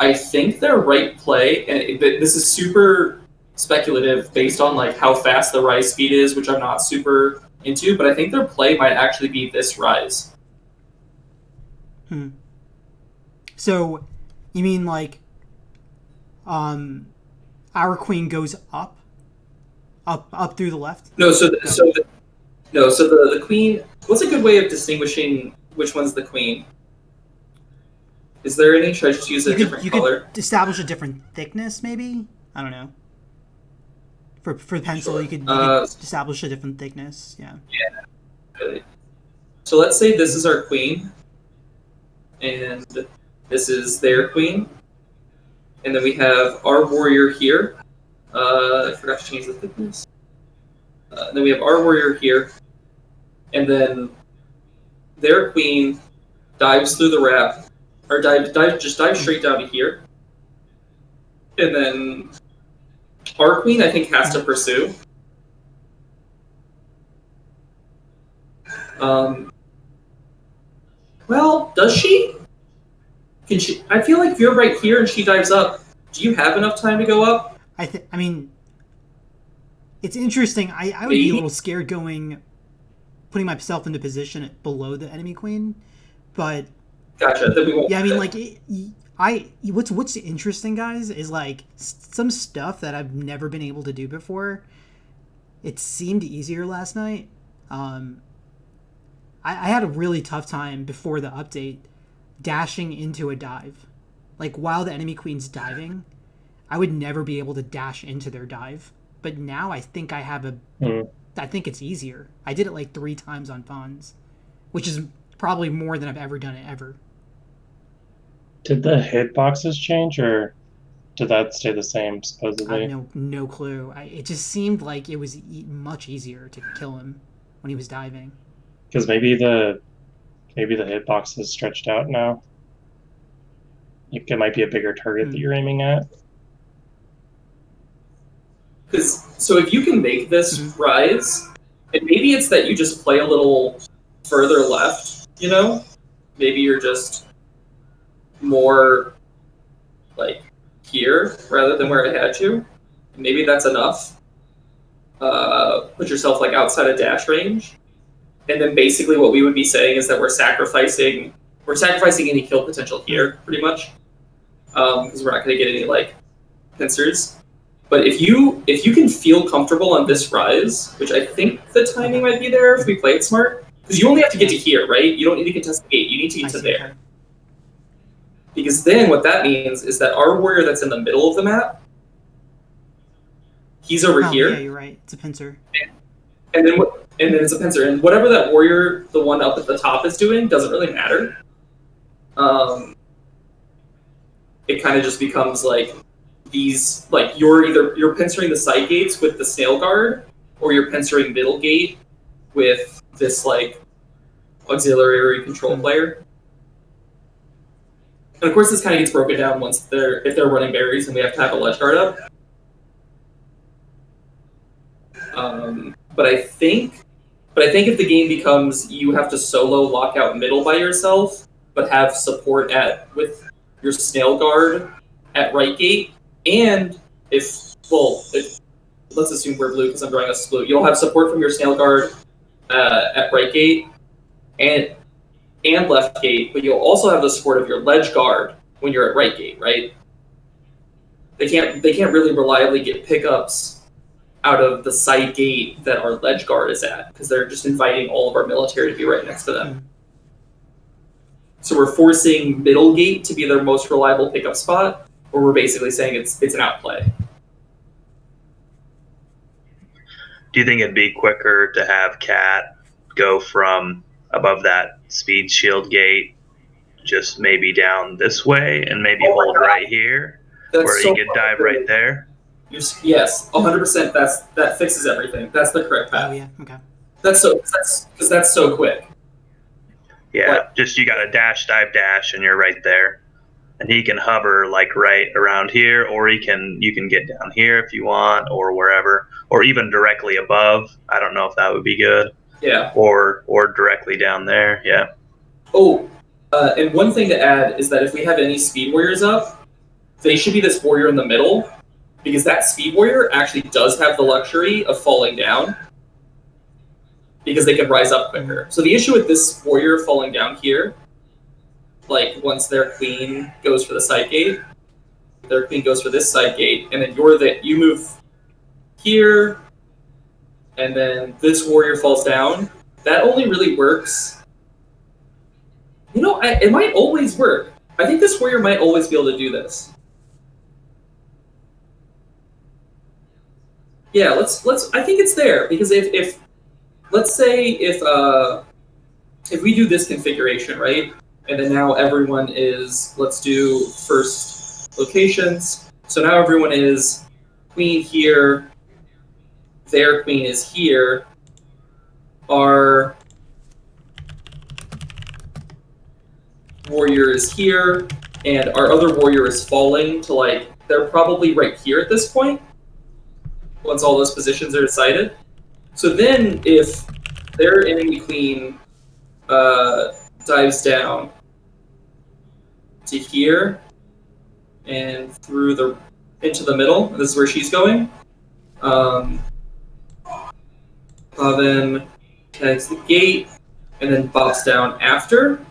I think their right play, and this is super speculative based on like how fast the rise speed is, which I'm not super into, but I think their play might actually be this rise. So, you mean like, our queen goes up through the left? No, the queen. What's a good way of distinguishing which one's the queen? Is there any? Should I just use a different color? Could establish a different thickness, maybe. I don't know. For pencil, Sure. you could establish a different thickness. Yeah. Yeah. Really. So let's say this is our queen, and this is their queen, and then we have our warrior here. I forgot to change the thickness. Then we have our warrior here, and then their queen dives through the wrap, or dives straight down to here, and then our queen I think has to pursue. Well, does she? Can she? I feel like if you're right here and she dives up, do you have enough time to go up? I mean, it's interesting. I would be a little scared putting myself into position below the enemy queen, but gotcha. Then we won't. Yeah, I mean, like, what's interesting, guys, is like some stuff that I've never been able to do before. It seemed easier last night. I had a really tough time before the update dashing into a dive. Like, while the enemy queen's diving, I would never be able to dash into their dive. But now I think I have I think it's easier. I did it like 3 times on Fawns, which is probably more than I've ever done it ever. Did the hitboxes change, or did that stay the same, supposedly? I have no clue. It just seemed like it was much easier to kill him when he was diving. Because maybe the hitbox is stretched out now. It might be a bigger target that you're aiming at. So if you can make this rise, and maybe it's that you just play a little further left, you know? Maybe you're just more like here rather than where I had you. Maybe that's enough. Put yourself like outside of dash range. And then basically what we would be saying is that we're sacrificing any kill potential here, pretty much. Because we're not going to get any like pincers. But if you can feel comfortable on this rise, which I think the timing might be there if we play it smart, because you only have to get to here, right? You don't need to contest the gate. You need to get to there. Okay. Because then what that means is that our warrior that's in the middle of the map, he's over here. Yeah, you're right. It's a pincer. And then it's a pincer, and whatever that warrior, the one up at the top, is doing doesn't really matter. It kind of just becomes like these, like you're pincering the side gates with the snail guard, or you're pincering middle gate with this like auxiliary control player. And of course, this kind of gets broken down once if they're running berries and we have to have a ledge guard up. But I think if the game becomes you have to solo lock out middle by yourself, but have support with your snail guard at right gate, and if let's assume we're blue because I'm drawing us blue, you'll have support from your snail guard at right gate and left gate, but you'll also have the support of your ledge guard when you're at right gate, right? They can't really reliably get pickups out of the side gate that our ledge guard is at, because they're just inviting all of our military to be right next to them. So we're forcing middle gate to be their most reliable pickup spot, or we're basically saying it's an outplay. Do you think it'd be quicker to have Cat go from above that speed shield gate, just maybe down this way, and maybe hold right here, where you could dive right there? Yes, 100%. That fixes everything. That's the correct path. Oh yeah, okay. That's so quick. Yeah, just you got to dash, dive, dash, and you're right there. And he can hover like right around here, or you can get down here if you want, or wherever, or even directly above. I don't know if that would be good. Yeah. Or directly down there. Yeah. Oh, and one thing to add is that if we have any speed warriors up, they should be this warrior in the middle, because that speed warrior actually does have the luxury of falling down because they can rise up quicker. So the issue with this warrior falling down here, like once their queen goes for the side gate, their queen goes for this side gate, and then you move here, and then this warrior falls down. That only really works. You know, it might always work. I think this warrior might always be able to do this. Yeah, let's. I think it's there because if let's say if we do this configuration, right, and then now everyone is, let's do first locations. So now everyone is queen here, their queen is here. Our warrior is here, and our other warrior is falling to, like, they're probably right here at this point, once all those positions are decided. So then if their enemy queen dives down to here and through into the middle, this is where she's going, then tags the gate and then bops down after.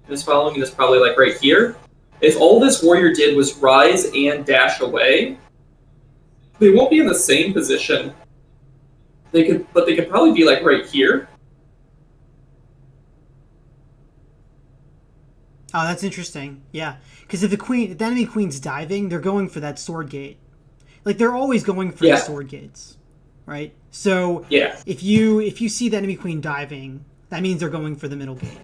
Is following is probably like right here. If all this warrior did was rise and dash away, they won't be in the same position. They could probably be like right here. Oh, that's interesting. Yeah, because if the enemy queen's diving, they're going for that sword gate. Like they're always going for the sword gates, right? So if you see the enemy queen diving, that means they're going for the middle gate.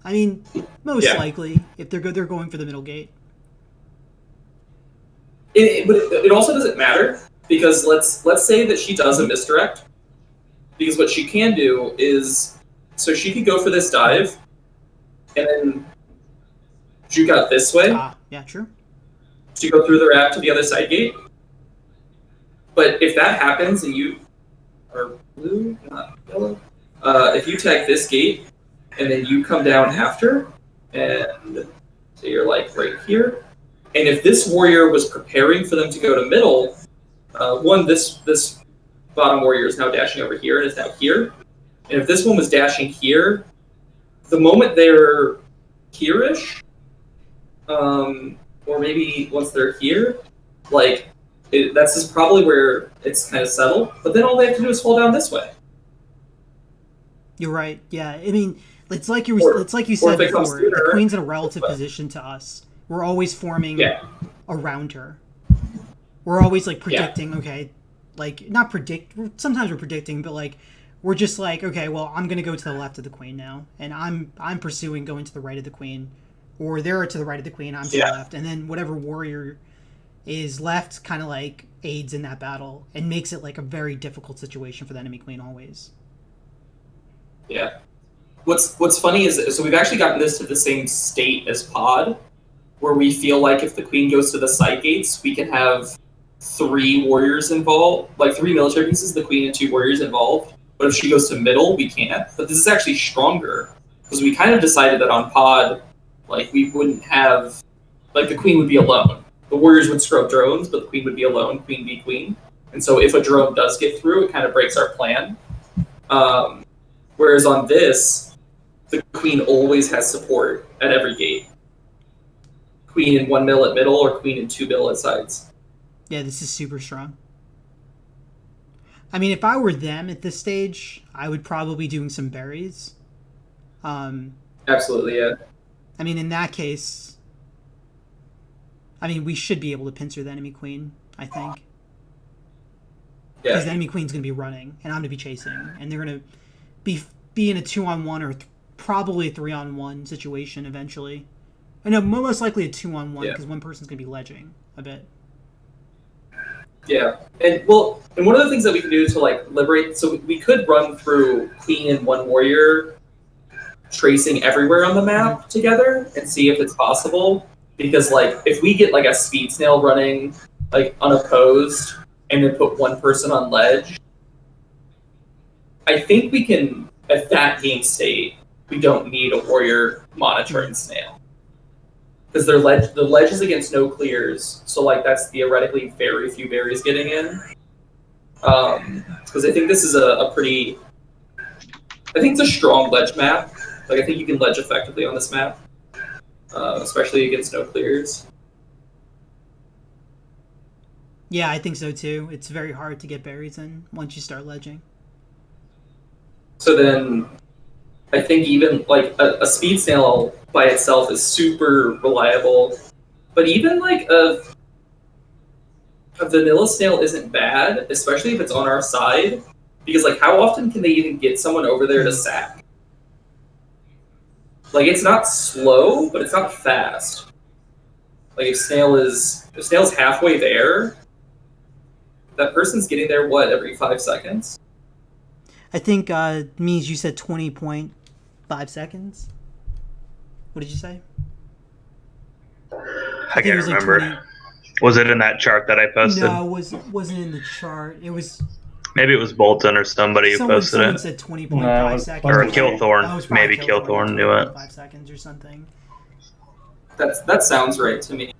I mean, most likely, if they're good, they're going for the middle gate. But it also doesn't matter, because let's say that she does a misdirect, because what she can do is, so she could go for this dive, and then juke out this way. Yeah, true. To go through the wrap to the other side gate. But if that happens and you are blue, not yellow, if you tag this gate and then you come down after, and so you're like right here, and if this warrior was preparing for them to go to middle, this bottom warrior is now dashing over here and is now here. And if this one was dashing here, the moment they're here-ish, or maybe once they're here, like, that's just probably where it's kind of settled. But then all they have to do is fall down this way. You're right. Yeah, I mean, it's like you said before. The queen's in a relative position to us. We're always forming around her. We're always like predicting. Okay, like not predict. Sometimes we're predicting, but like we're just like, okay, well, I'm gonna go to the left of the queen now, and I'm pursuing going to the right of the queen, or they're to the right of the queen, I'm to the left, and then whatever warrior is left kind of like aids in that battle and makes it like a very difficult situation for the enemy queen always. Yeah. What's funny is, so we've actually gotten this to the same state as Pod, where we feel like if the queen goes to the side gates, we can have 3 warriors involved, like 3 military pieces, the queen and 2 warriors involved. But if she goes to middle, we can't. But this is actually stronger, because we kind of decided that on Pod, like, we wouldn't have, like, the queen would be alone. The warriors would scrub drones, but the queen would be alone, queen be queen. And so if a drone does get through, it kind of breaks our plan. Whereas on this, the queen always has support at every gate. Queen in 1 mil at middle, or queen in 2 mil at sides. Yeah, this is super strong. I mean, if I were them at this stage, I would probably be doing some berries. Absolutely, yeah. I mean, in that case, I mean, we should be able to pincer the enemy queen, I think. Yeah. Because the enemy queen's going to be running, and I'm going to be chasing, and they're going to be in a 2-on-1 or probably a 3-on-1 situation eventually. I know, most likely a 2-on-1, because one person's going to be ledging a bit. Yeah, and one of the things that we can do to like liberate, so we could run through queen and 1 warrior tracing everywhere on the map together and see if it's possible. Because like if we get like a speed snail running like unopposed and then put 1 person on ledge, I think we can, at that game state, we don't need a warrior monitoring snail. because the ledge is against no clears, so like that's theoretically very few berries getting in. Because I think this is a pretty, I think it's a strong ledge map. Like I think you can ledge effectively on this map, especially against no clears. Yeah, I think so too. It's very hard to get berries in once you start ledging. So then, I think even like a speed snail by itself is super reliable, but even like a vanilla snail isn't bad, especially if it's on our side, because like how often can they even get someone over there to sack? Like it's not slow, but it's not fast. Like if snail's halfway there, that person's getting there every 5 seconds? I think means you said 20.5 seconds. What did you say? I can't remember. Like was it in that chart that I posted? No, it wasn't in the chart. It was. Maybe it was Bolton or somebody who posted someone it. said 20.5 seconds. Or Killthorn. Maybe Killthorn knew it. 5 seconds or something. That sounds right to me.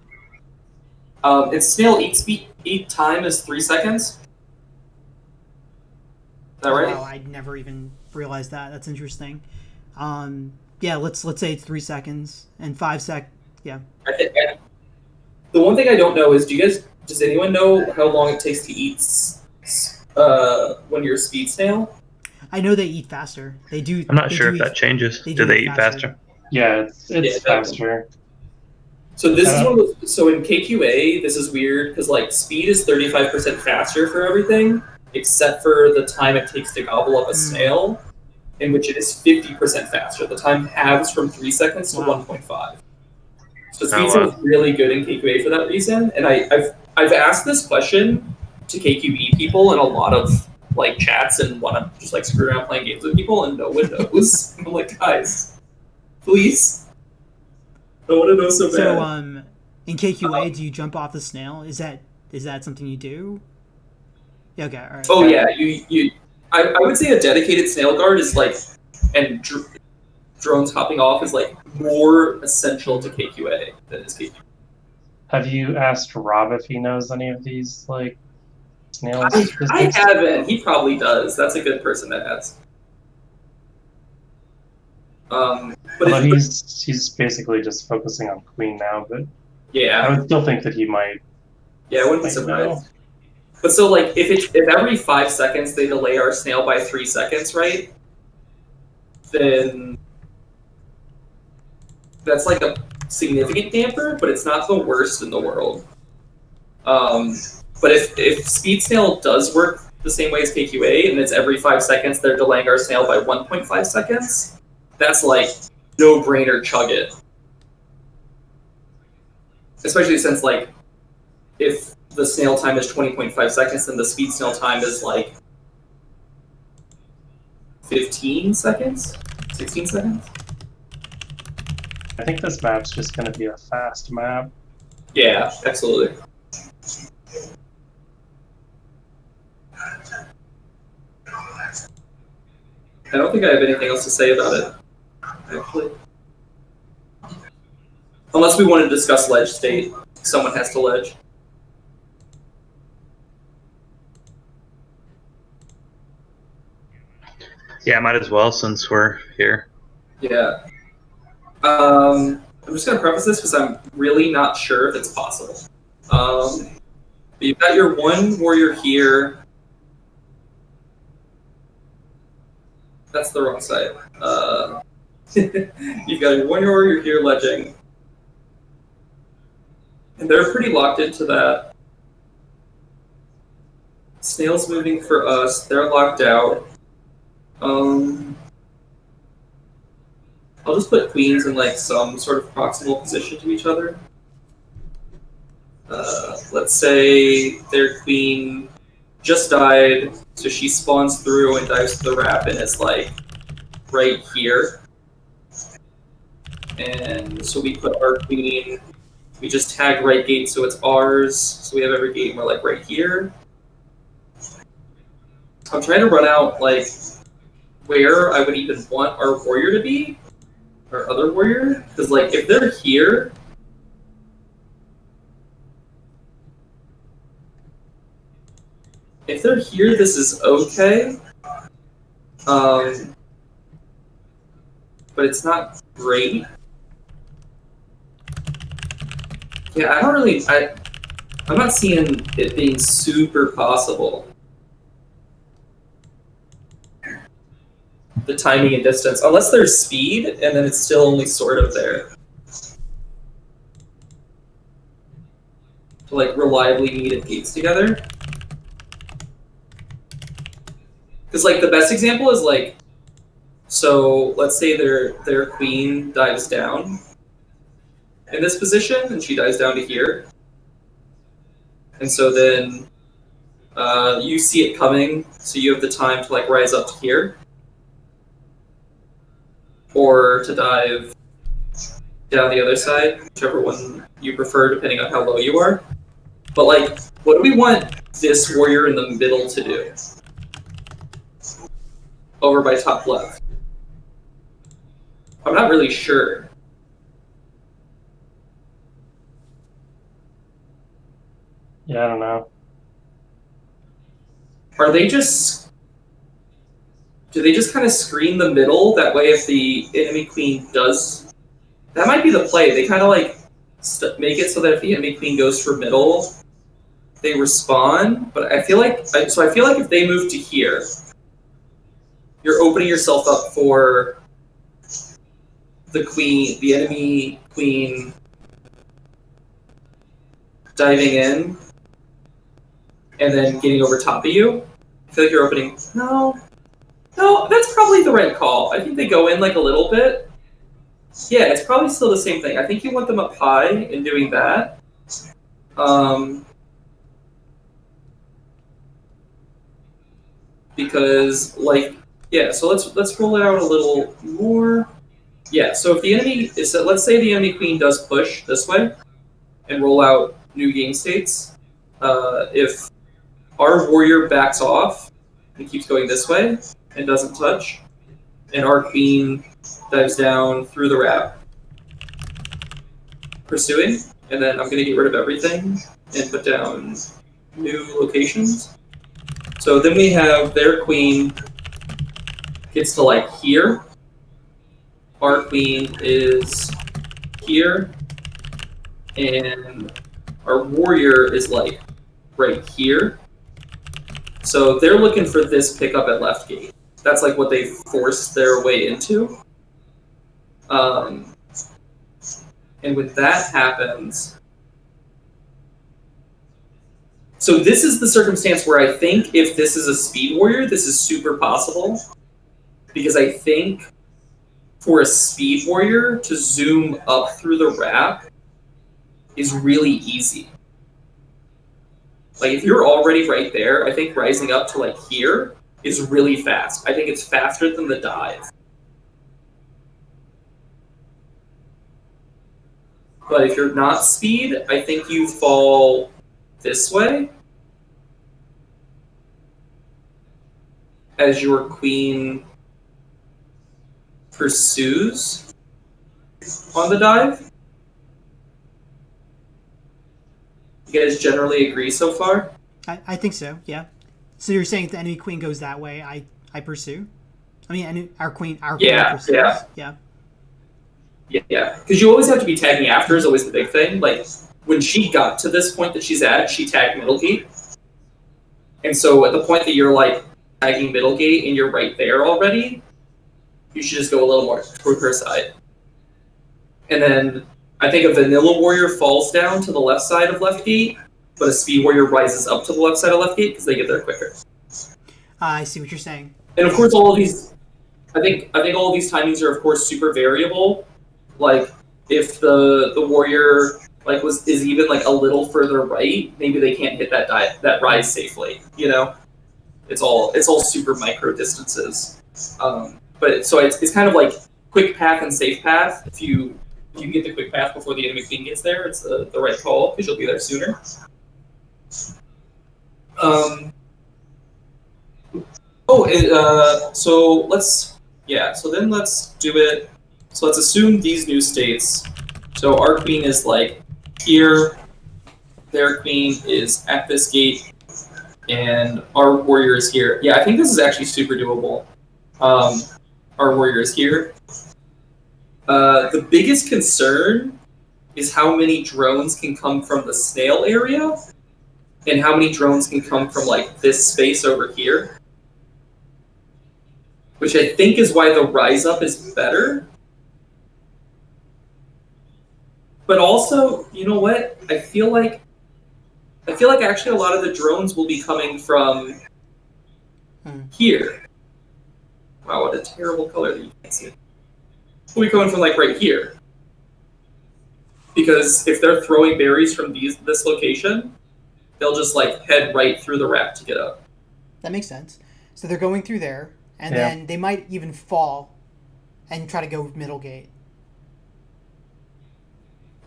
Its snail eat time is 3 seconds. Is that right? Wow, I never even realized that. That's interesting. Yeah, let's say it's 3 seconds and 5 Yeah. The one thing I don't know is, does anyone know how long it takes to eat when you're a speed snail? I know they eat faster. They do. I'm not sure if that changes. Do they eat faster? Yeah, it's faster. So this is one of those, so in KQA, this is weird because like speed is 35% faster for everything, except for the time it takes to gobble up a snail, in which it is 50% faster. The time halves from 3 seconds to 1.5. So speed is really good in KQA for that reason. And I've asked this question to KQE people in a lot of like chats and want to just like screw around playing games with people, and no one knows. I'm like, guys, please. I want to know so bad. So, in KQA, do you jump off the snail? Is that something you do? Yeah, okay, all right. Oh yeah, I would say a dedicated snail guard is like, and drones hopping off is like more essential to KQA than is KQA. Have you asked Rob if he knows any of these like snails? I haven't. He probably does. That's a good person to ask. But he's basically just focusing on Queen now, but yeah, I would still think that he might. Yeah, I wouldn't be surprised. But so like if every 5 seconds they delay our snail by 3 seconds, right? Then that's like a significant damper, but it's not the worst in the world. But if speed snail does work the same way as KQA, and it's every 5 seconds they're delaying our snail by 1.5 seconds, that's like no-brainer chug it. Especially since like if the snail time is 20.5 seconds, then the speed snail time is like 15 seconds? 16 seconds? I think this map's just going to be a fast map. Yeah, absolutely. I don't think I have anything else to say about it, actually. Unless we want to discuss ledge state. Someone has to ledge. Yeah, might as well since we're here. Yeah. I'm just going to preface this because I'm really not sure if it's possible. But you've got your one warrior here. That's the wrong side. You've got your one warrior here ledging. And they're pretty locked into that. Snail's moving for us. They're locked out. I'll just put queens in like some sort of proximal position to each other. Let's say their queen just died, so she spawns through and dives to the wrap and is like right here. And so we put our queen, we just tag right gate so it's ours. So we have every gate and we're like right here. I'm trying to run out like where I would even want our warrior to be, our other warrior, because like if they're here, if they're here, this is okay. But it's not great. Yeah, I don't really. I'm not seeing it being super possible. The timing and distance, unless there's speed, and then it's still only sort of there. To like reliably meet gates together. Because like the best example is like, so let's say their queen dives down in this position, and she dives down to here. And so then you see it coming, so you have the time to like rise up to here. Or to dive down the other side, whichever one you prefer, depending on how low you are. But like, what do we want this warrior in the middle to do? Over by top left. I'm not really sure. Yeah, I don't know. Are they just... Do they just kind of screen the middle? That way if the enemy queen does... That might be the play. They kind of like make it so that if the enemy queen goes for middle, they respawn. But I feel like... So I feel like if they move to here, you're opening yourself up for the queen, the enemy queen diving in and then getting over top of you. I feel like you're opening... No, that's probably the right call. I think they go in like a little bit. Yeah, it's probably still the same thing. I think you want them up high in doing that. Because like, yeah, so let's roll it out a little more. Yeah, so if the enemy is, let's say the enemy queen does push this way and roll out new game states. If our warrior backs off and keeps going this way and doesn't touch, and our queen dives down through the wrap, pursuing, and then I'm going to get rid of everything and put down new locations. So then we have their queen gets to like here, our queen is here, and our warrior is like right here. So they're looking for this pickup at left gate. That's like what they forced their way into. And when that happens, so this is the circumstance where I think if this is a speed warrior, this is super possible. Because I think for a speed warrior to zoom up through the wrap is really easy. Like if you're already right there, I think rising up to like here is really fast. I think it's faster than the dive. But if you're not speed, I think you fall this way as your queen pursues on the dive. You guys generally agree so far? I think so, yeah. So you're saying if the enemy queen goes that way, I pursue? I mean, our queen pursues. Yeah. Yeah, because you always have to be tagging after is always the big thing. Like, when she got to this point that she's at, she tagged middle gate. And so at the point that you're, like, tagging middle gate and you're right there already, you should just go a little more toward her side. And then I think a vanilla warrior falls down to the left side of left gate, but a speed warrior rises up to the left side of left gate because they get there quicker. I see what you're saying. And of course, all of these, I think all of these timings are of course super variable. Like if the warrior like is even like a little further right, maybe they can't hit that rise safely. You know, it's all super micro distances. But so it's kind of like quick path and safe path. If you get the quick path before the enemy queen gets there, it's the right call because you'll be there sooner. So then let's do it. So let's assume these new states. So our queen is like here, their queen is at this gate, and our warrior is here. Yeah, I think this is actually super doable. Our warrior is here. The biggest concern is how many drones can come from the snail area, and how many drones can come from like this space over here. Which I think is why the rise up is better. But also, you know what? I feel like actually a lot of the drones will be coming from here. Wow, what a terrible color that you can't see. Will be coming from like right here. Because if they're throwing berries from this location, they'll just like head right through the wrap to get up. That makes sense. So they're going through there, and then they might even fall and try to go middle gate.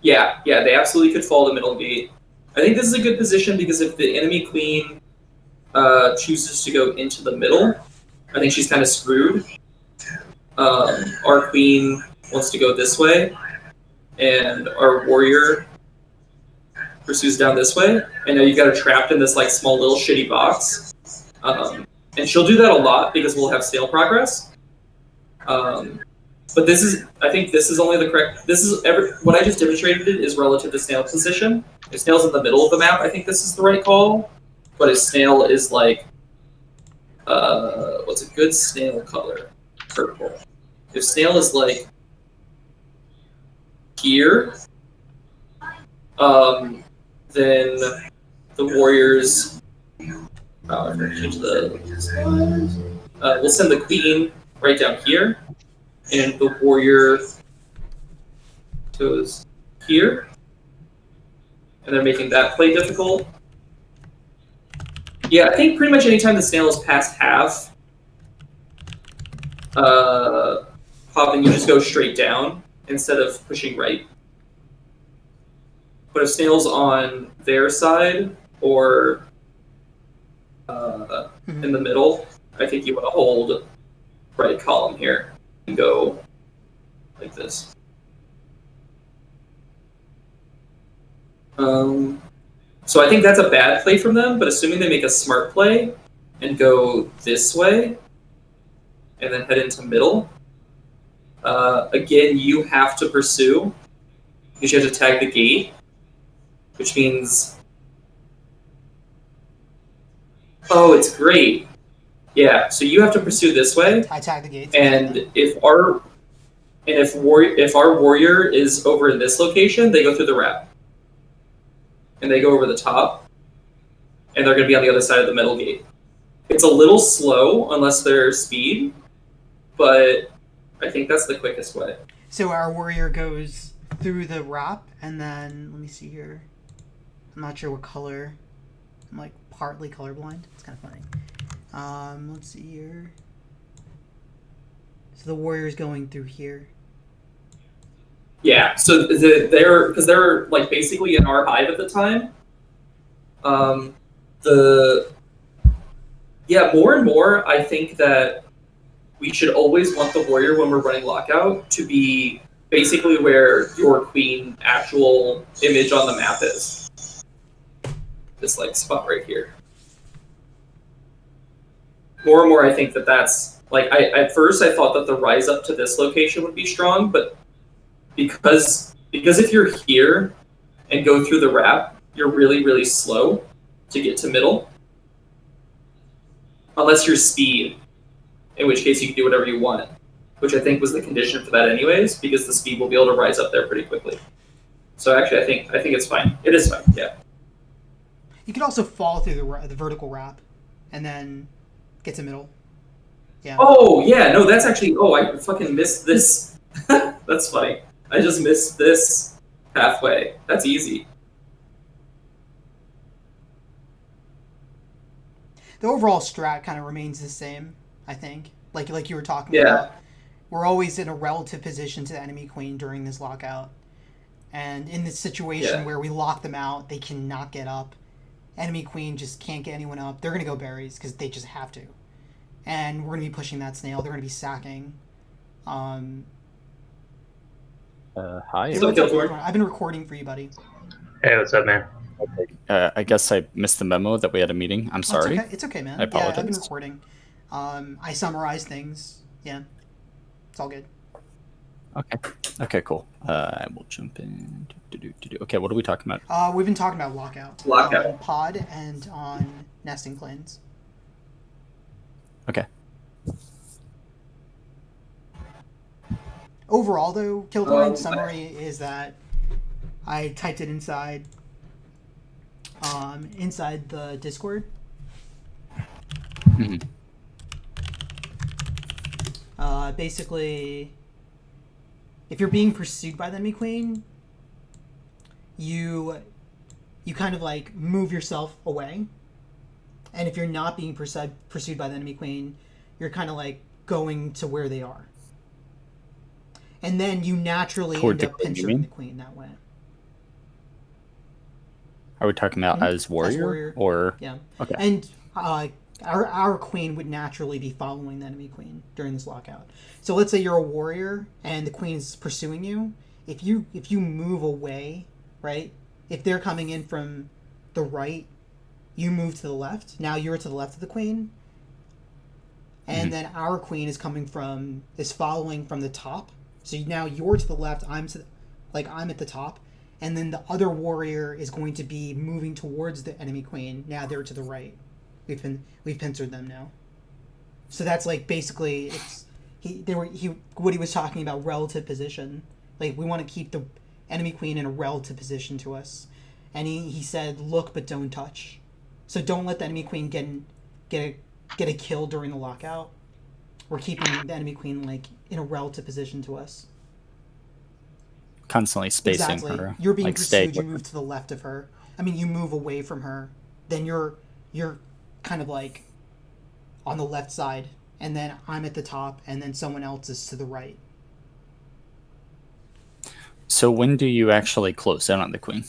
Yeah, they absolutely could fall to middle gate. I think this is a good position because if the enemy queen chooses to go into the middle, I think she's kind of screwed. Our queen wants to go this way, and our warrior pursues down this way. And now you've got her trapped in this like small little shitty box. And she'll do that a lot because we'll have snail progress. But I think this is only the correct. What I just demonstrated is relative to snail position. If snail's in the middle of the map, I think this is the right call. But if snail is like, what's a good snail color? Purple. If snail is like here, then the warriors. Oh, I'm gonna change we'll send the queen right down here, and the warrior goes here, and they're making that play difficult. Yeah, I think pretty much anytime the snail is past half, Poppin, you just go straight down instead of pushing right. But if snail's on their side or in the middle, I think you want to hold right column here and go like this. So I think that's a bad play from them, but assuming they make a smart play and go this way and then head into middle, again, you have to pursue because you have to tag the gate, which means... Oh, it's great. Yeah, so you have to pursue this way. I tag the gates. And if our warrior is over in this location, they go through the wrap. And they go over the top. And they're going to be on the other side of the middle gate. It's a little slow unless they're speed, but I think that's the quickest way. So our warrior goes through the wrap, and then, let me see here. I'm not sure what color. I'm like partly colorblind. It's kind of funny. Let's see here. So the warrior's going through here. Yeah, so they're like basically in our hive at the time. More and more, I think that we should always want the warrior when we're running lockout to be basically where your queen actual image on the map is. This like spot right here. More and more, I think that's like at first I thought that the rise up to this location would be strong, but because if you're here and go through the wrap, you're really, really slow to get to middle. Unless you're speed, in which case you can do whatever you want, which I think was the condition for that anyways, because the speed will be able to rise up there pretty quickly. So actually, I think it's fine. It is fine, yeah. You could also fall through the vertical wrap, and then get to middle. Yeah. Oh yeah, no, that's actually. Oh, I fucking missed this. That's funny. I just missed this pathway. That's easy. The overall strat kind of remains the same, I think. Like you were talking about. We're always in a relative position to the enemy queen during this lockout. And in this situation where we lock them out, they cannot get up. Enemy queen just can't get anyone up. They're going to go berries because they just have to. And we're going to be pushing that snail. They're going to be sacking. Hi. I've been recording for you, buddy. Hey, what's up, man? I guess I missed the memo that we had a meeting. I'm sorry. It's okay, man. I apologize. Yeah, I've been recording. I summarized things. Yeah, it's all good. Okay, cool. I will jump in. Okay, what are we talking about? We've been talking about Lockout. Lockout. Pod and on Nesting Clans. Okay. Overall, though, Killcoin summary is that I typed it inside the Discord. Mm-hmm. Basically, if you're being pursued by the enemy queen, you kind of like move yourself away, and if you're not being pursued by the enemy queen, you're kind of like going to where they are, and then you naturally end up pinching the queen that way. Are we talking about as warrior or? Yeah. Okay. And our queen would naturally be following the enemy queen during this lockout. So let's say you're a warrior and the queen is pursuing you. If you move away, right? If they're coming in from the right, you move to the left. Now you're to the left of the queen. And then our queen is following from the top. So now you're to the left, I'm at the top. And then the other warrior is going to be moving towards the enemy queen. Now they're to the right. We've pincered them now. So that's like basically what he was talking about, relative position. Like we want to keep the enemy queen in a relative position to us. And he said, look but don't touch. So don't let the enemy queen get a kill during the lockout. We're keeping the enemy queen like in a relative position to us. Constantly spacing her. You're being pursued, you move to the left of her. I mean, you move away from her. Then you're kind of like on the left side, and then I'm at the top, and then someone else is to the right. So when do you actually close in on the queen?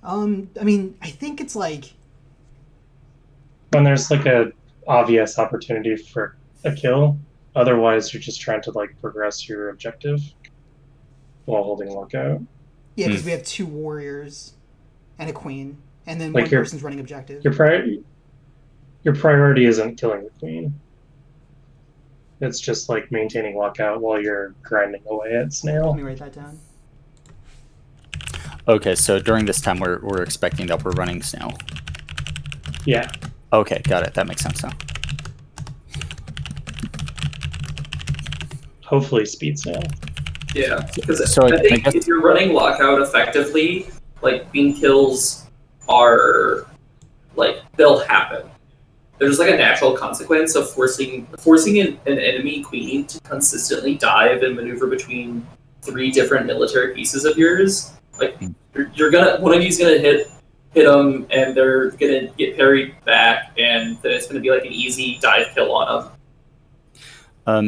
I mean, I think it's like when there's like a obvious opportunity for a kill. Otherwise, you're just trying to like progress your objective while holding lockout. Yeah, because we have two warriors and a queen, and then like one person's running objective. Your priority isn't killing the queen. It's just like maintaining lockout while you're grinding away at Snail. Let me write that down. Okay, so during this time we're expecting that we're running Snail. Yeah. Okay, got it. That makes sense now. Hopefully speed Snail. Yeah, because I think if you're running lockout effectively, like queen kills are like they'll happen. There's like a natural consequence of forcing an enemy queen to consistently dive and maneuver between 3 different military pieces of yours. Like you're gonna one of you's gonna hit them and they're gonna get parried back, and then it's gonna be like an easy dive kill on them.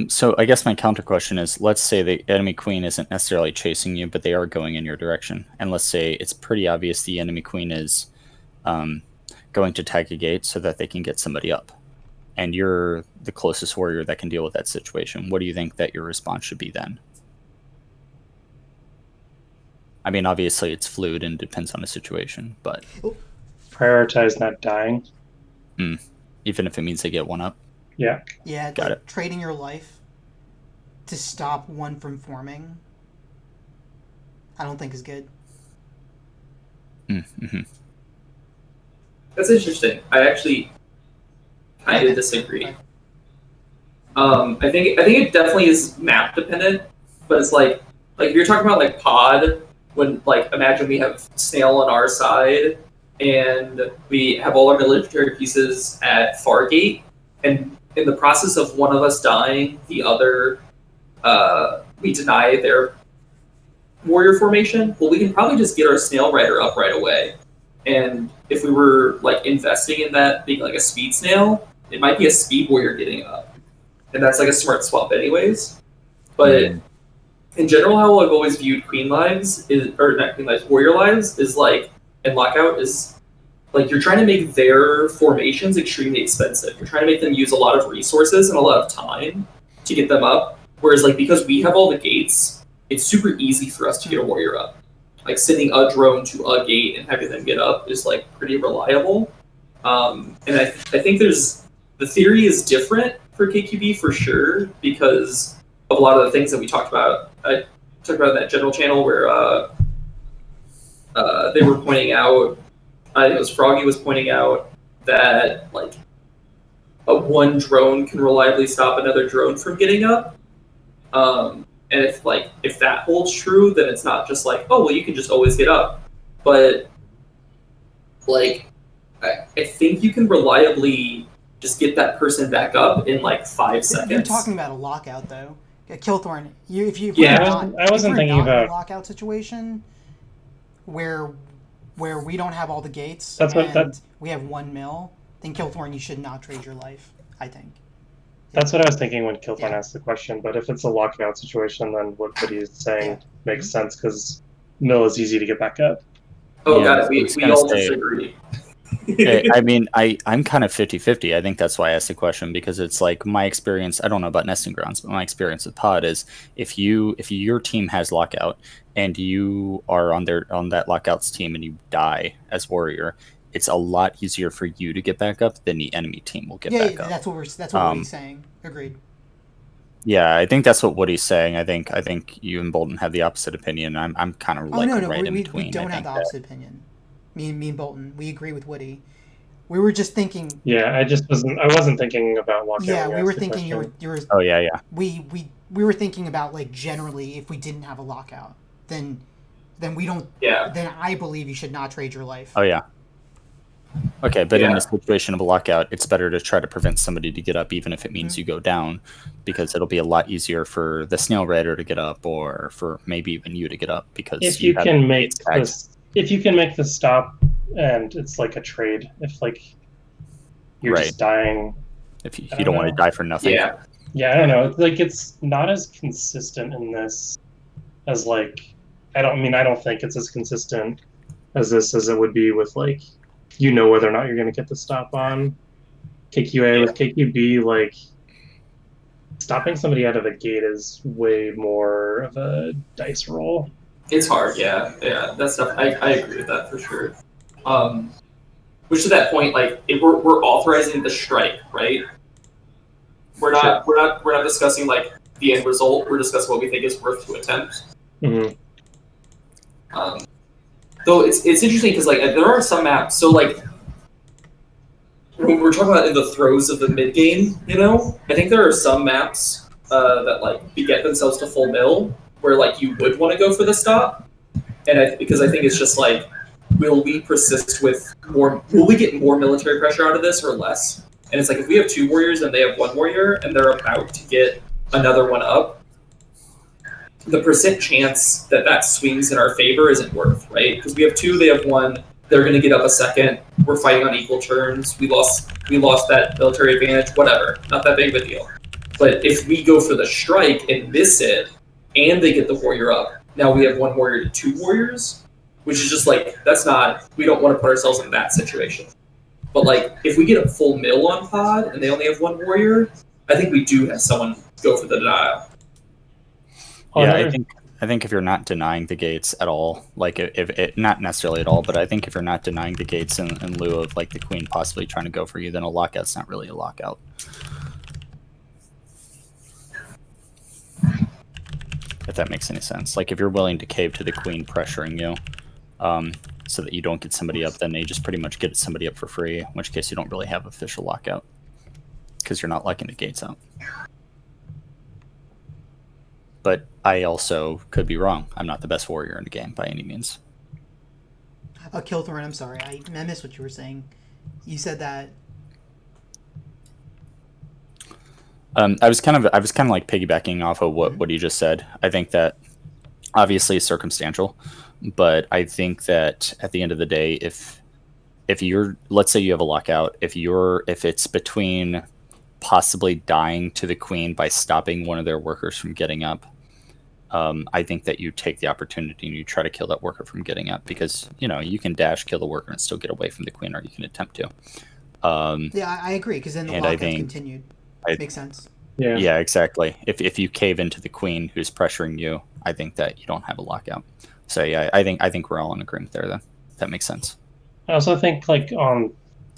So I guess my counter question is, let's say the enemy queen isn't necessarily chasing you, but they are going in your direction. And let's say it's pretty obvious the enemy queen is going to tag a gate so that they can get somebody up. And you're the closest warrior that can deal with that situation. What do you think that your response should be then? I mean, obviously it's fluid and depends on the situation, but... Prioritize not dying. Even if it means they get one up? Yeah. Yeah, got it. Trading your life to stop one from forming, I don't think is good. Mm-hmm. That's interesting. I actually kind of disagree. I think it definitely is map dependent, but it's like if you're talking about like pod, when like imagine we have Snail on our side and we have all our military pieces at Fargate, and in the process of one of us dying, the other we deny their warrior formation. Well, we can probably just get our Snail Rider up right away. And if we were like investing in that being like a speed Snail, it might be a speed warrior getting up, and that's like a smart swap anyways. But in general, how I've always viewed queen lives warrior lives is like, and lockout is like you're trying to make their formations extremely expensive. You're trying to make them use a lot of resources and a lot of time to get them up. Whereas like because we have all the gates, it's super easy for us to get a warrior up. like sending a drone to a gate and having them get up is like pretty reliable. And I think the theory is different for KQB for sure because of a lot of the things that we talked about. I talked about in that general channel where they were pointing out, I think it was Froggy was pointing out that like one drone can reliably stop another drone from getting up. And if that holds true, then it's not just like, oh well, you can just always get up. But like I think you can reliably just get that person back up in like 5 seconds. You're talking about a lockout though. Killthorn, I wasn't thinking about a lockout situation where we don't have all the gates we have 1 mil, then Killthorn, you should not trade your life, I think. That's what I was thinking when Killthorn asked the question, but if it's a lockout situation, then what he's saying makes sense, because mill is easy to get back up. Oh, got it. We all disagree. I mean, I'm kind of 50-50. I think that's why I asked the question, because it's like my experience, I don't know about Nesting Grounds, but my experience with Pod is if your team has lockout and you are on that lockout's team and you die as warrior, it's a lot easier for you to get back up than the enemy team will get back up. That's what Woody's saying. Agreed. Yeah, I think that's what Woody's saying. I think you and Bolton have the opposite opinion. I'm kind of right in between. We don't have the opposite opinion. Me and Bolton, we agree with Woody. We were just thinking. Yeah, I wasn't thinking about lockout. Yeah, we were thinking you were. Oh yeah. We were thinking about like generally if we didn't have a lockout, then we don't. Yeah. Then I believe you should not trade your life. Oh yeah. Okay, but in a situation of a lockout, it's better to try to prevent somebody to get up, even if it means you go down, because it'll be a lot easier for the Snail Rider to get up, or for maybe even you to get up, because if you can make the stop, and it's like a trade. If like you're just dying, if you don't want to die for nothing. Yeah, I don't know. Like it's not as consistent in this as like I don't think it's as consistent as it would be with like. You know whether or not you're going to get the stop on KQA. With KQB, like stopping somebody out of the gate is way more of a dice roll. It's hard, yeah. That's stuff. I agree with that for sure. Which to that point, like we're authorizing the strike, right? We're not discussing like the end result. We're discussing what we think is worth to attempt. Mm-hmm. Though it's interesting because like there are some maps. So like when we're talking about in the throes of the mid game, I think there are some maps that like beget themselves to full mill where like you would want to go for the stop, and because I think it's just like, will we persist with more? Will we get more military pressure out of this or less? And it's like if we have 2 warriors and they have 1 warrior and they're about to get another one up. The percent chance that swings in our favor isn't worth, right? Because we have 2, they have 1. They're going to get up a second. We're fighting on equal terms. We lost that military advantage. Whatever, not that big of a deal. But if we go for the strike and miss it, and they get the warrior up, now we have 1 warrior to 2 warriors, which is just like that's not. We don't want to put ourselves in that situation. But like if we get a full mill on Pod and they only have 1 warrior, I think we do have someone go for the denial. Yeah, I think if you're not denying the gates at all, like if it not necessarily at all, but I think if you're not denying the gates in lieu of like the queen possibly trying to go for you, then a lockout's not really a lockout. If that makes any sense. Like if you're willing to cave to the queen pressuring you, so that you don't get somebody up, then they just pretty much get somebody up for free, in which case you don't really have official lockout because you're not locking the gates out. But I also could be wrong. I'm not the best warrior in the game by any means. Killthorn, I'm sorry. I missed what you were saying. You said that. I was kind of like piggybacking off of what you just said. I think that obviously it's circumstantial, but I think that at the end of the day, if you're, let's say you have a lockout, if it's between possibly dying to the queen by stopping one of their workers from getting up, I think that you take the opportunity and you try to kill that worker from getting up, because you can dash, kill the worker, and still get away from the queen, or you can attempt to. Yeah, I agree, because then the lockout's continued. Makes sense. Yeah, exactly. If you cave into the queen who's pressuring you, I think that you don't have a lockout. So yeah, I think we're all in agreement there. Though that makes sense. I also think like on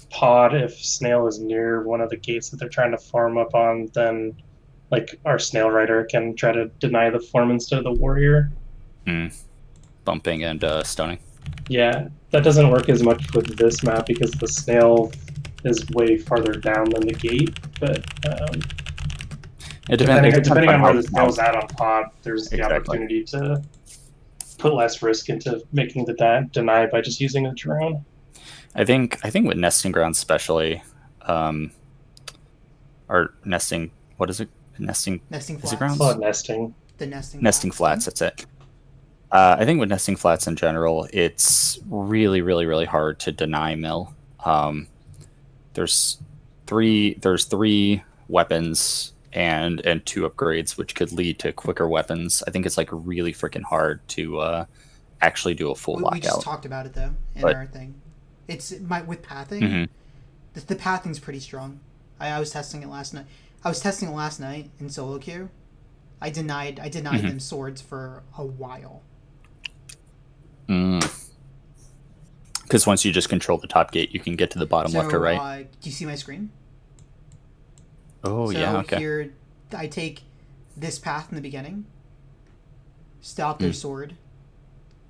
pod, if snail is near one of the gates that they're trying to farm up on, then like our snail rider can try to deny the farm instead of the warrior. Bumping and stoning. Yeah, that doesn't work as much with this map because the snail is way farther down than the gate. But depending on where the snail's at on pod, there's the opportunity to put less risk into making the deny by just using a drone. I think with nesting grounds especially, or nesting, what is it? Nesting flats. Grounds? Oh, nesting. The nesting flats, that's it. I think with nesting flats in general, it's really, really, really hard to deny mill. There's three weapons and 2 upgrades, which could lead to quicker weapons. I think it's like really freaking hard to actually do a full lockout. We just talked about it though in our thing. It's with pathing. The pathing's pretty strong. I was testing it last night. In solo queue. I denied them swords for a while. Because once you just control the top gate, you can get to the bottom left or right. Do you see my screen? Oh, so yeah, okay. Here, I take this path in the beginning, stop their sword,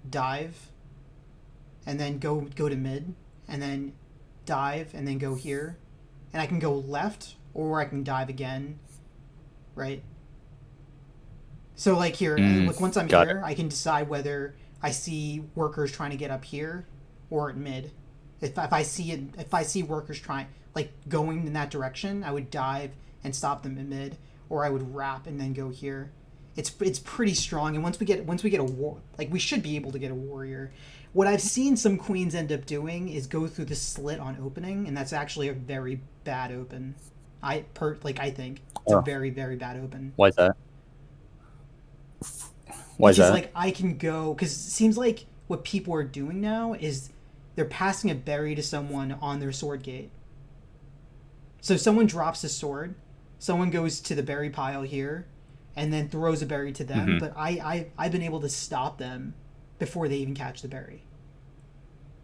dive, and then go to mid, and then dive, and then go here. And I can go left, or I can dive again, right? So, like here, like once I'm here, I can decide whether I see workers trying to get up here or at mid. If I see workers trying, like going in that direction, I would dive and stop them in mid, or I would wrap and then go here. It's pretty strong, and once we get a war, like we should be able to get a warrior. What I've seen some queens end up doing is go through the slit on opening, and that's actually a very bad open. I think it's a very, very bad open. Why is that? Because like I can go, because it seems like what people are doing now is they're passing a berry to someone on their sword gate. So someone drops a sword, someone goes to the berry pile here, and then throws a berry to them. But I've been able to stop them before they even catch the berry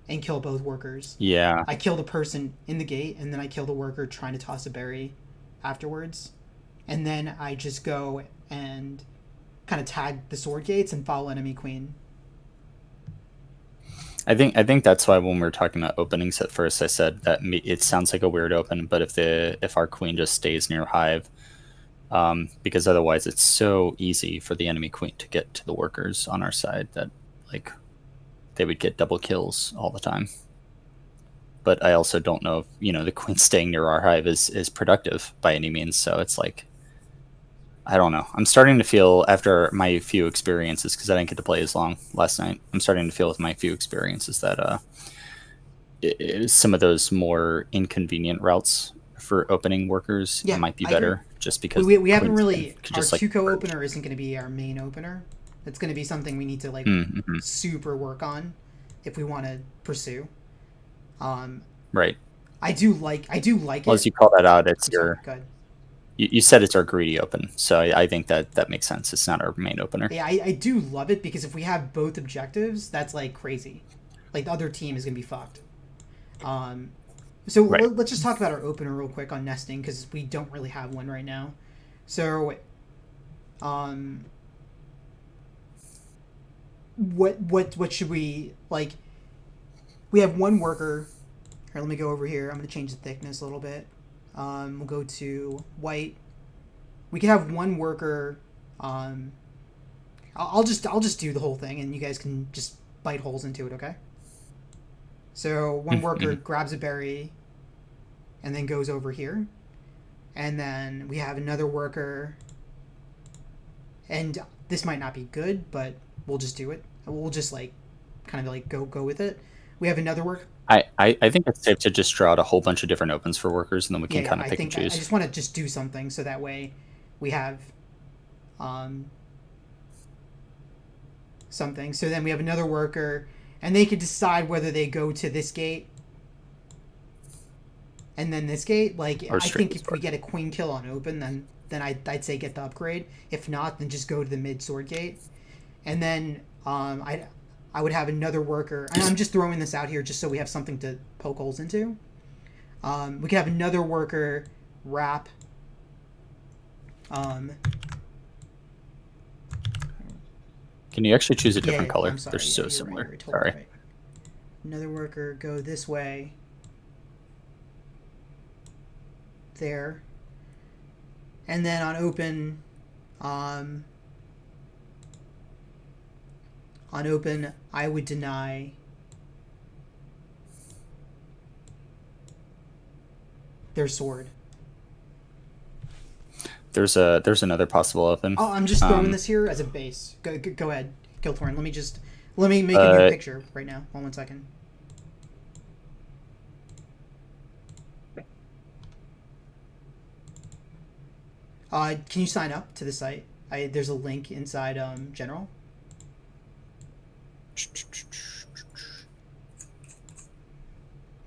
and kill both workers. Yeah. I killed a person in the gate, and then I killed a worker trying to toss a berry afterwards. And then I just go and kind of tag the sword gates and follow enemy queen. I think that's why when we were talking about openings at first, I said that it sounds like a weird open, but if our queen just stays near hive, because otherwise it's so easy for the enemy queen to get to the workers on our side that like they would get double kills all the time. But I also don't know if the queen staying near our hive is productive by any means. So it's like, I don't know. I'm starting to feel, after my few experiences, because I didn't get to play as long last night, I'm starting to feel with my few experiences that some of those more inconvenient routes for opening workers might be better, just because we haven't really, our 2-co opener isn't going to be our main opener. It's going to be something we need to like super work on if we want to pursue. Right. I do like it. Well, as you call that out, it's your... Good. You said it's our greedy open, so I think that makes sense. It's not our main opener. Yeah, I do love it because if we have both objectives, that's like crazy. Like the other team is gonna be fucked. So let's just talk about our opener real quick on nesting because we don't really have one right now. So, what should we like? We have one worker. Here, let me go over here. I'm gonna change the thickness a little bit. We'll go to white. We can have one worker. I'll just do the whole thing, and you guys can just bite holes into it, okay? So one worker grabs a berry, and then goes over here, and then we have another worker. And this might not be good, but we'll just do it. We'll just like, kind of like go with it. We have another worker. I think it's safe to just draw out a whole bunch of different opens for workers, and then we can kind of pick and choose. I just want to just do something so that way we have something. So then we have another worker, and they could decide whether they go to this gate and then this gate. Like, I think if we get a queen kill on open, then I'd say get the upgrade. If not, then just go to the mid sword gate. And then I I would have another worker, and I'm just throwing this out here just so we have something to poke holes into. We could have another worker wrap. Can you actually choose a different color? I'm sorry. They're so you're similar. Right, Sorry. right. Another worker go this way. There. And then on open, I would deny their sword. There's another possible open. Oh, I'm just throwing this here as a base. Go ahead, Gilthorn. Let me make a new picture right now. Hold 1 second. Can you sign up to the site? There's a link inside General.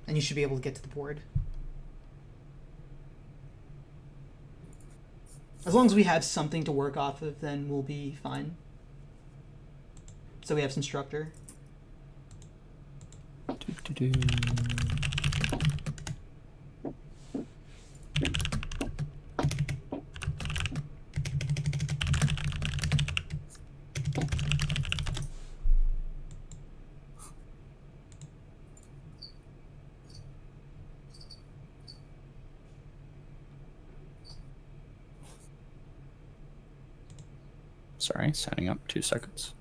And you should be able to get to the board. As long as we have something to work off of, then we'll be fine. So we have some structure. Sorry, signing up. 2 seconds.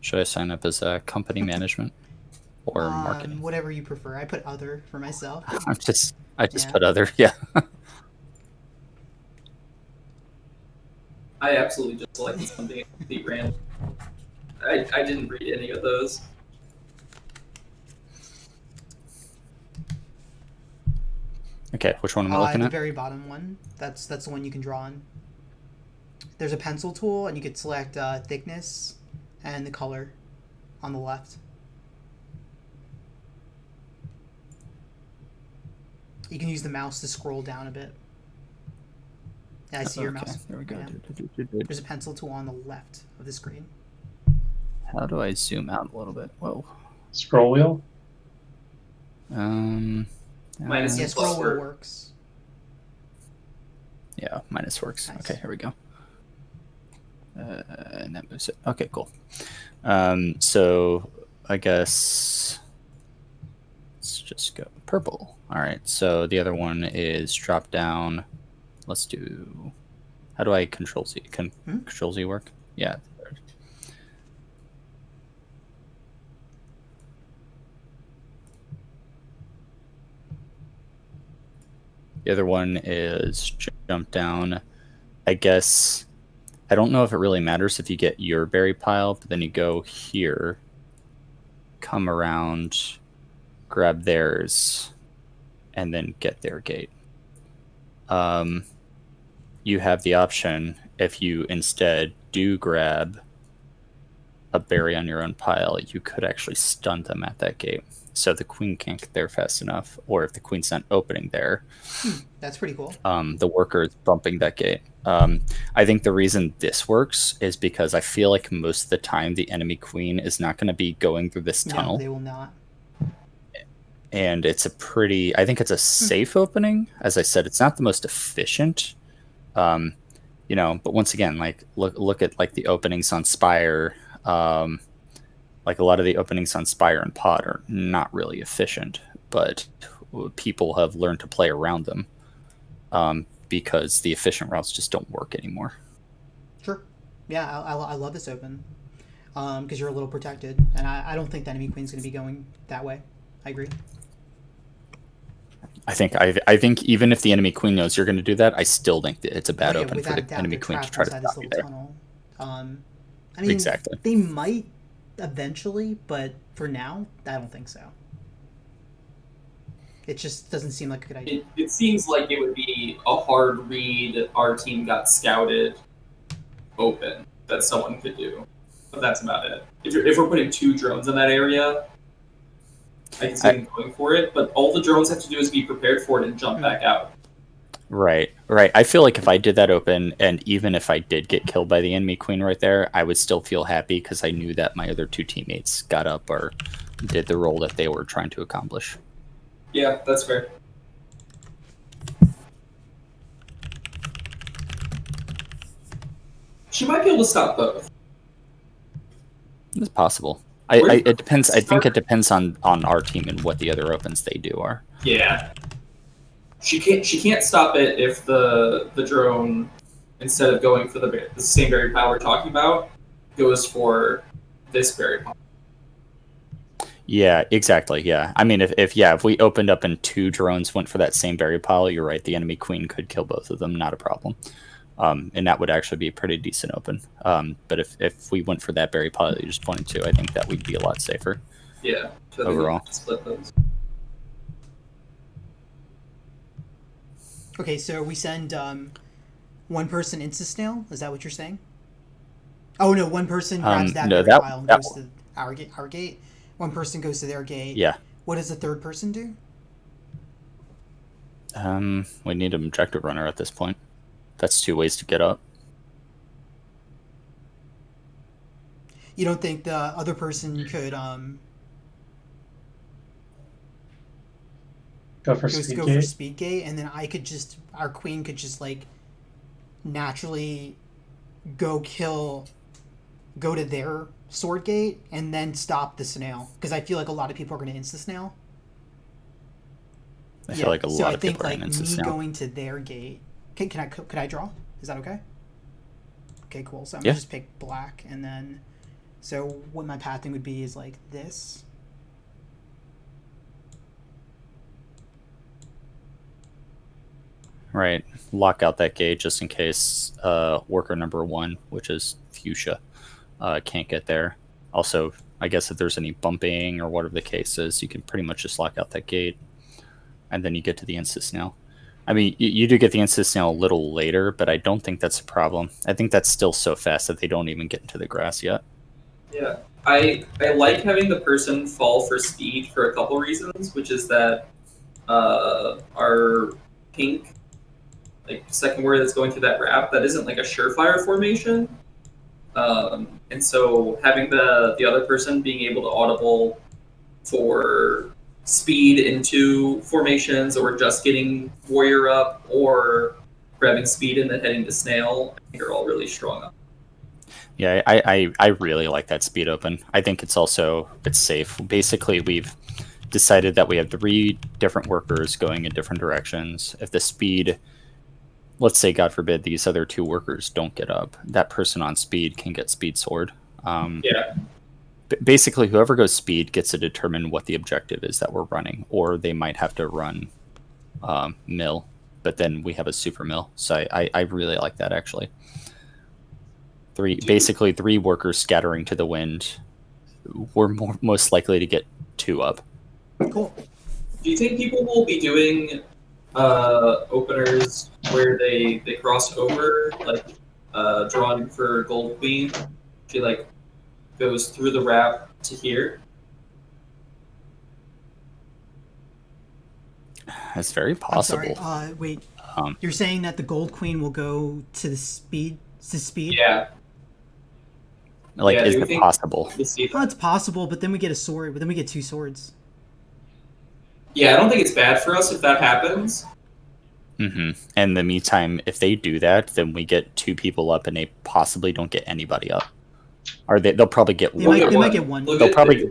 Should I sign up as company management or marketing? Whatever you prefer. I put other for myself. I just put other. Yeah. I absolutely just selected something at complete random. I didn't read any of those. Okay, which one am I looking The at? very bottom one. That's the one you can draw on. There's a pencil tool, and you could select thickness and the color on the left. You can use the mouse to scroll down a bit. Yeah, I see your mouse. There we go. Yeah. There's a pencil tool on the left of the screen. How do I zoom out a little bit? Whoa. Scroll wheel? Minus Yeah, scroll wheel works. Yeah, minus works. Nice. Okay, here we go. And that moves it. Okay, cool. So I guess let's just go purple. All right. So the other one is drop down. Let's do. How do I control Z? Control Z work? Yeah. The other one is jump down. I guess I don't know if it really matters if you get your berry pile, but then you go here, come around, grab theirs, and then get their gate. You have the option, if you instead do grab a berry on your own pile, you could actually stun them at that gate. So the queen can't get there fast enough, or if the queen's not opening there, that's pretty cool. The worker is bumping that gate. I think the reason this works is because I feel like most of the time the enemy queen is not going to be going through this tunnel. No, they will not. And it's I think it's a safe opening. As I said, it's not the most efficient. But once again, like look at like the openings on Spire. Like a lot of the openings on Spire and Pod are not really efficient, but people have learned to play around them because the efficient routes just don't work anymore. Sure. Yeah, I love this open because you're a little protected, and I don't think the enemy queen's going to be going that way. I agree. I think even if the enemy queen knows you're going to do that, I still think that it's a bad open for the enemy queen to try to stop you there. Tunnel. I mean, exactly. They might eventually, but for now, I don't think so. It just doesn't seem like a good idea. It seems like it would be a hard read. Our team got scouted open. that someone could do. But that's about it. If we're putting 2 drones in that area, I can see them going for it, but all the drones have to do is be prepared for it and jump back out. Right. I feel like if I did that open, and even if I did get killed by the enemy queen right there, I would still feel happy because I knew that my other 2 teammates got up or did the role that they were trying to accomplish. Yeah, that's fair. She might be able to stop both. It's possible. It depends. I think it depends on our team and what the other opens they do are. Yeah. She can't stop it if the drone, instead of going for the same berry pile we're talking about, goes for this berry pile. Yeah, exactly. Yeah, I mean, if we opened up and 2 drones went for that same berry pile, you're right. The enemy queen could kill both of them, not a problem. And that would actually be a pretty decent open. But if we went for that berry pile that you just pointed to, I think that would be a lot safer. Yeah. So overall. Split those. Okay, so we send 1 person into snail. Is that what you're saying? Oh no, 1 person grabs that berry pile and goes to our gate. 1 person goes to their gate. Yeah. What does the 3rd person do? We need an objective runner at this point. That's 2 ways to get up. You don't think the other person could go for speed gate, and then our queen could just like naturally go to their sword gate and then stop the snail, because I feel like a lot of people are going to insta snail. I feel like a lot of people are going to insta snail. So I think like me going to their gate. Could I draw? Is that okay? Okay, cool. So I'm gonna just pick black, and then so what my pathing would be is like this. Right. Lock out that gate just in case worker number 1, which is Fuchsia, can't get there. Also, I guess if there's any bumping or whatever the case is, you can pretty much just lock out that gate, and then you get to the insta snail. I mean, you do get the insta snail a little later, but I don't think that's a problem. I think that's still so fast that they don't even get into the grass yet. Yeah. I like having the person fall for speed for a couple reasons, which is that our pink, like second word that's going through that wrap, that isn't like a surefire formation. And so having the other person being able to audible for speed into formations, or just getting warrior up, or grabbing speed and then heading to snail, I think are all really strong up. Yeah, I really like that speed open. I think it's safe. Basically, we've decided that we have 3 different workers going in different directions. If the speed, let's say, God forbid, these other 2 workers don't get up, that person on speed can get speed sword. Yeah. Basically, whoever goes speed gets to determine what the objective is that we're running, or they might have to run mill, but then we have a super mill. So I really like that, actually. Basically 3 workers scattering to the wind. We're most likely to get 2 up. Cool. Do you think people will be doing openers where they cross over, like drawing for Gold Queen? She like goes through the wrap to here. That's very possible. I'm sorry. Wait. You're saying that the Gold Queen will go to the speed? Yeah. Like, is it possible? Oh, it's possible, but then we get a sword. But then we get 2 swords. Yeah, I don't think it's bad for us if that happens. Mm-hmm. And in the meantime, if they do that, then we get 2 people up, and they possibly don't get anybody up. Or they'll probably get 1. They might get 1. They'll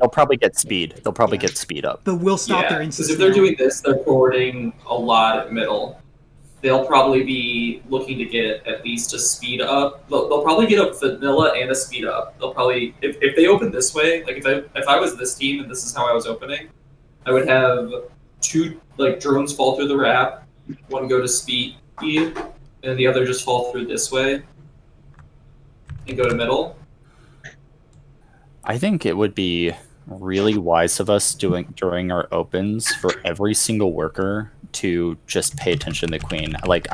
probably get speed. They'll probably get speed up. But we'll stop their insta. Because if they're doing this, they're forwarding a lot at middle. They'll probably be looking to get at least a speed up. They'll probably get a vanilla and a speed up. They'll probably, if they open this way, like if I was this team and this is how I was opening, I would have 2 like drones fall through the wrap, 1 go to speed, and the other just fall through this way and go to middle. I think it would be really wise of us during our opens for every single worker to just pay attention to the queen. Like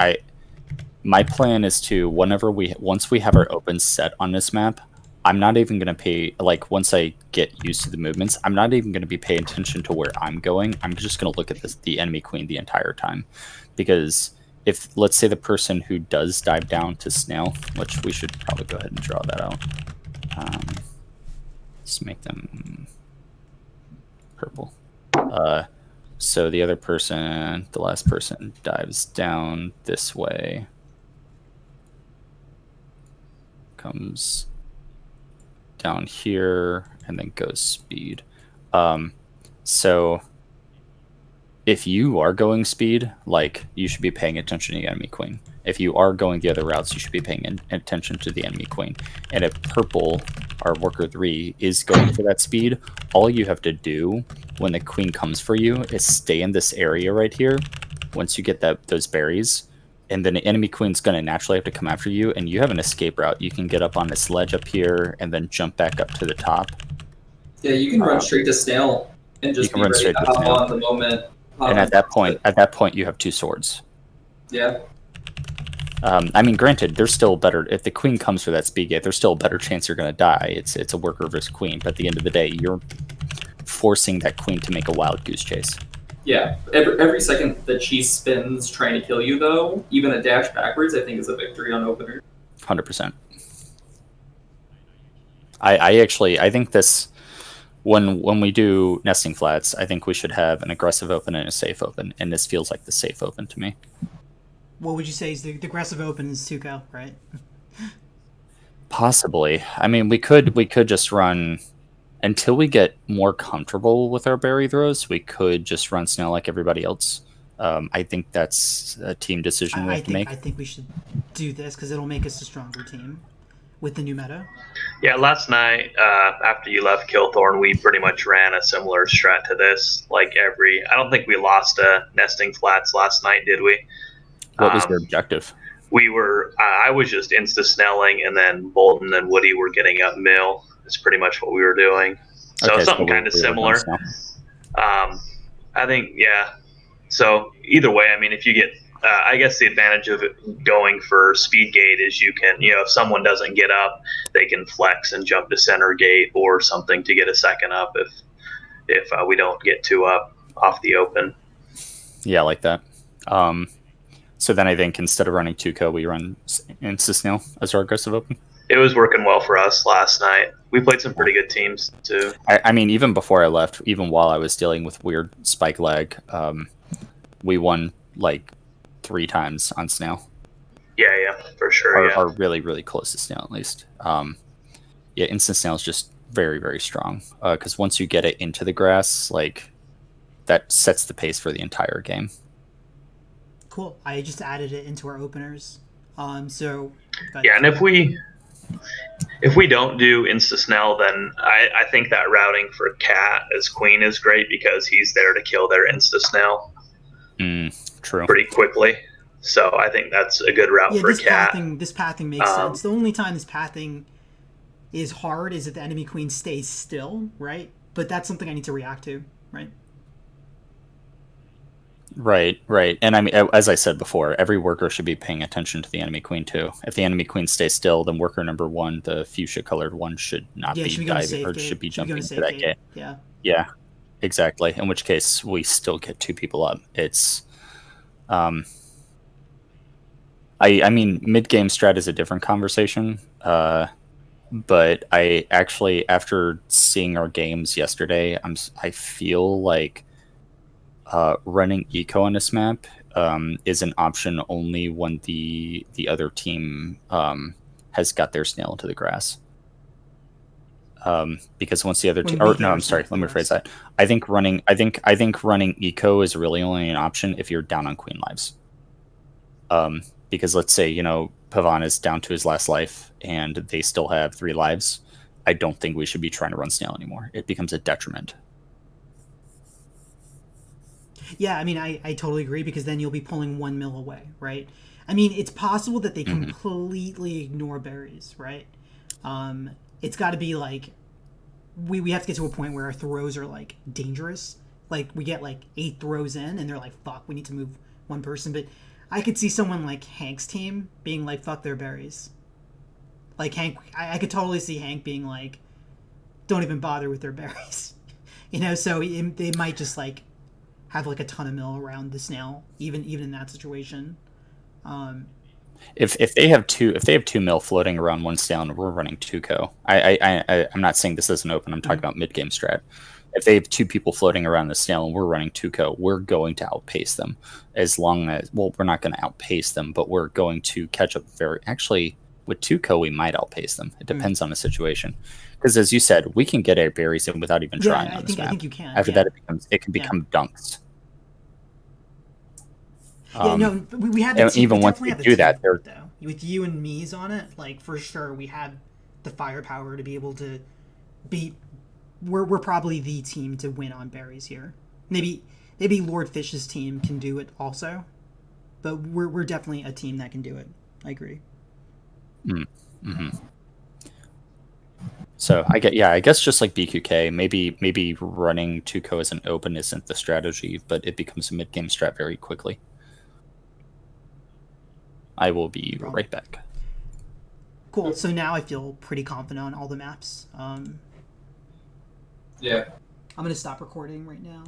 my plan is to once we have our open set on this map, I'm not even going to pay, like, once I get used to the movements, I'm not even going to be paying attention to where I'm going. I'm just going to look at the enemy queen the entire time. Because if, let's say the person who does dive down to snail, which we should probably go ahead and draw that out. Let's make them purple. So the other person, the last person, dives down this way. Comes down here and then goes speed. So if you are going speed, like, you should be paying attention to the enemy queen. If you are going the other routes, you should be paying attention to the enemy queen. And if purple, our worker 3, is going for that speed, all you have to do when the queen comes for you is stay in this area right here. Once you get those berries, and then the enemy queen's going to naturally have to come after you, and you have an escape route. You can get up on this ledge up here and then jump back up to the top. Yeah, you can run straight to snail and just be ready to hop on the moment. And at that point, you have 2 swords. Yeah. I mean, granted, there's still better. If the queen comes for that speed gate, there's still a better chance you're going to die. It's a worker versus queen, but at the end of the day, you're forcing that queen to make a wild goose chase. Yeah, every second that she spins trying to kill you, though, even a dash backwards, I think is a victory on opener. 100%. I think this, when we do nesting flats, I think we should have an aggressive open and a safe open, and this feels like the safe open to me. What would you say is the aggressive open is Tuco, right? Possibly. I mean, we could just run. Until we get more comfortable with our berry throws, we could just run snail like everybody else. I think that's a team decision we have to make. I think we should do this because it'll make us a stronger team with the new meta. Yeah, last night after you left Killthorn, we pretty much ran a similar strat to this. I don't think we lost nesting flats last night, did we? What was their objective? I was just insta-snelling, and then Bolton and Woody were getting up mill. It's pretty much what we were doing. So Okay, something kind of similar. I think, yeah. So either way, I mean, if you get, I guess the advantage of it going for speed gate is you can, if someone doesn't get up, they can flex and jump to center gate or something to get a second up if we don't get 2 up off the open. Yeah, like that. So then I think instead of running Tuco, we run Insta-Snail as our aggressive open. It was working well for us last night. We played some pretty good teams too. I mean, even before I left, even while I was dealing with weird spike lag, we won like 3 times on Snail. Yeah, for sure. Are really, really close to Snail at least. Yeah, Instant Snail is just very, very strong because once you get it into the grass, like, that sets the pace for the entire game. Cool. I just added it into our openers. And if we don't do Insta Snell, then I think that routing for Cat as Queen is great because he's there to kill their Insta Snell. True. Pretty quickly. So I think that's a good route for Cat. This pathing makes sense. The only time this pathing is hard is if the enemy queen stays still, right? But that's something I need to react to, right? Right. And I mean, as I said before, every worker should be paying attention to the enemy queen too. If the enemy queen stays still, then worker number 1, the fuchsia colored one, should not be diving or should be jumping to that gate. Yeah, exactly. In which case, we still get 2 people up. It's, I mean, mid game strat is a different conversation. But I actually, after seeing our games yesterday, I feel like running eco on this map is an option only when the other team has got their snail into the grass. Because once the other team, let me rephrase that. I think running eco is really only an option if you're down on queen lives. Because let's say Pavan is down to his last life and they still have 3 lives. I don't think we should be trying to run snail anymore. It becomes a detriment. Yeah, I mean, I totally agree because then you'll be pulling 1 mil away, right? I mean, it's possible that they completely ignore berries, right? It's got to be like we have to get to a point where our throws are like dangerous. Like we get like 8 throws in and they're like, fuck, we need to move 1 person. But I could see someone like Hank's team being like, fuck their berries. Like Hank, I could totally see Hank being like, don't even bother with their berries. So they might just like have like a ton of mill around the snail, even in that situation. If they have two mill floating around one snail and we're running 2-co, I'm not saying this isn't open. I'm talking about mid game strat. If they have 2 people floating around the snail and we're running 2-co, we're going to outpace them. As long as we're not going to outpace them, but we're going to catch up actually. With 2-co, we might outpace them. It depends on the situation, because as you said, we can get our berries in without even trying on this map. I think you can. After that, it can become dunks. No, we have. And even once we do that, though, with you and me's on it, like for sure, we have the firepower to be able to beat. We're probably the team to win on berries here. Maybe Lord Fish's team can do it also, but we're definitely a team that can do it. I agree. Mm-hmm. So I guess just like BQK, maybe running 2-co as an open isn't the strategy, but it becomes a mid game strat very quickly. I will be right back. Cool. So now I feel pretty confident on all the maps. Yeah. I'm gonna stop recording right now.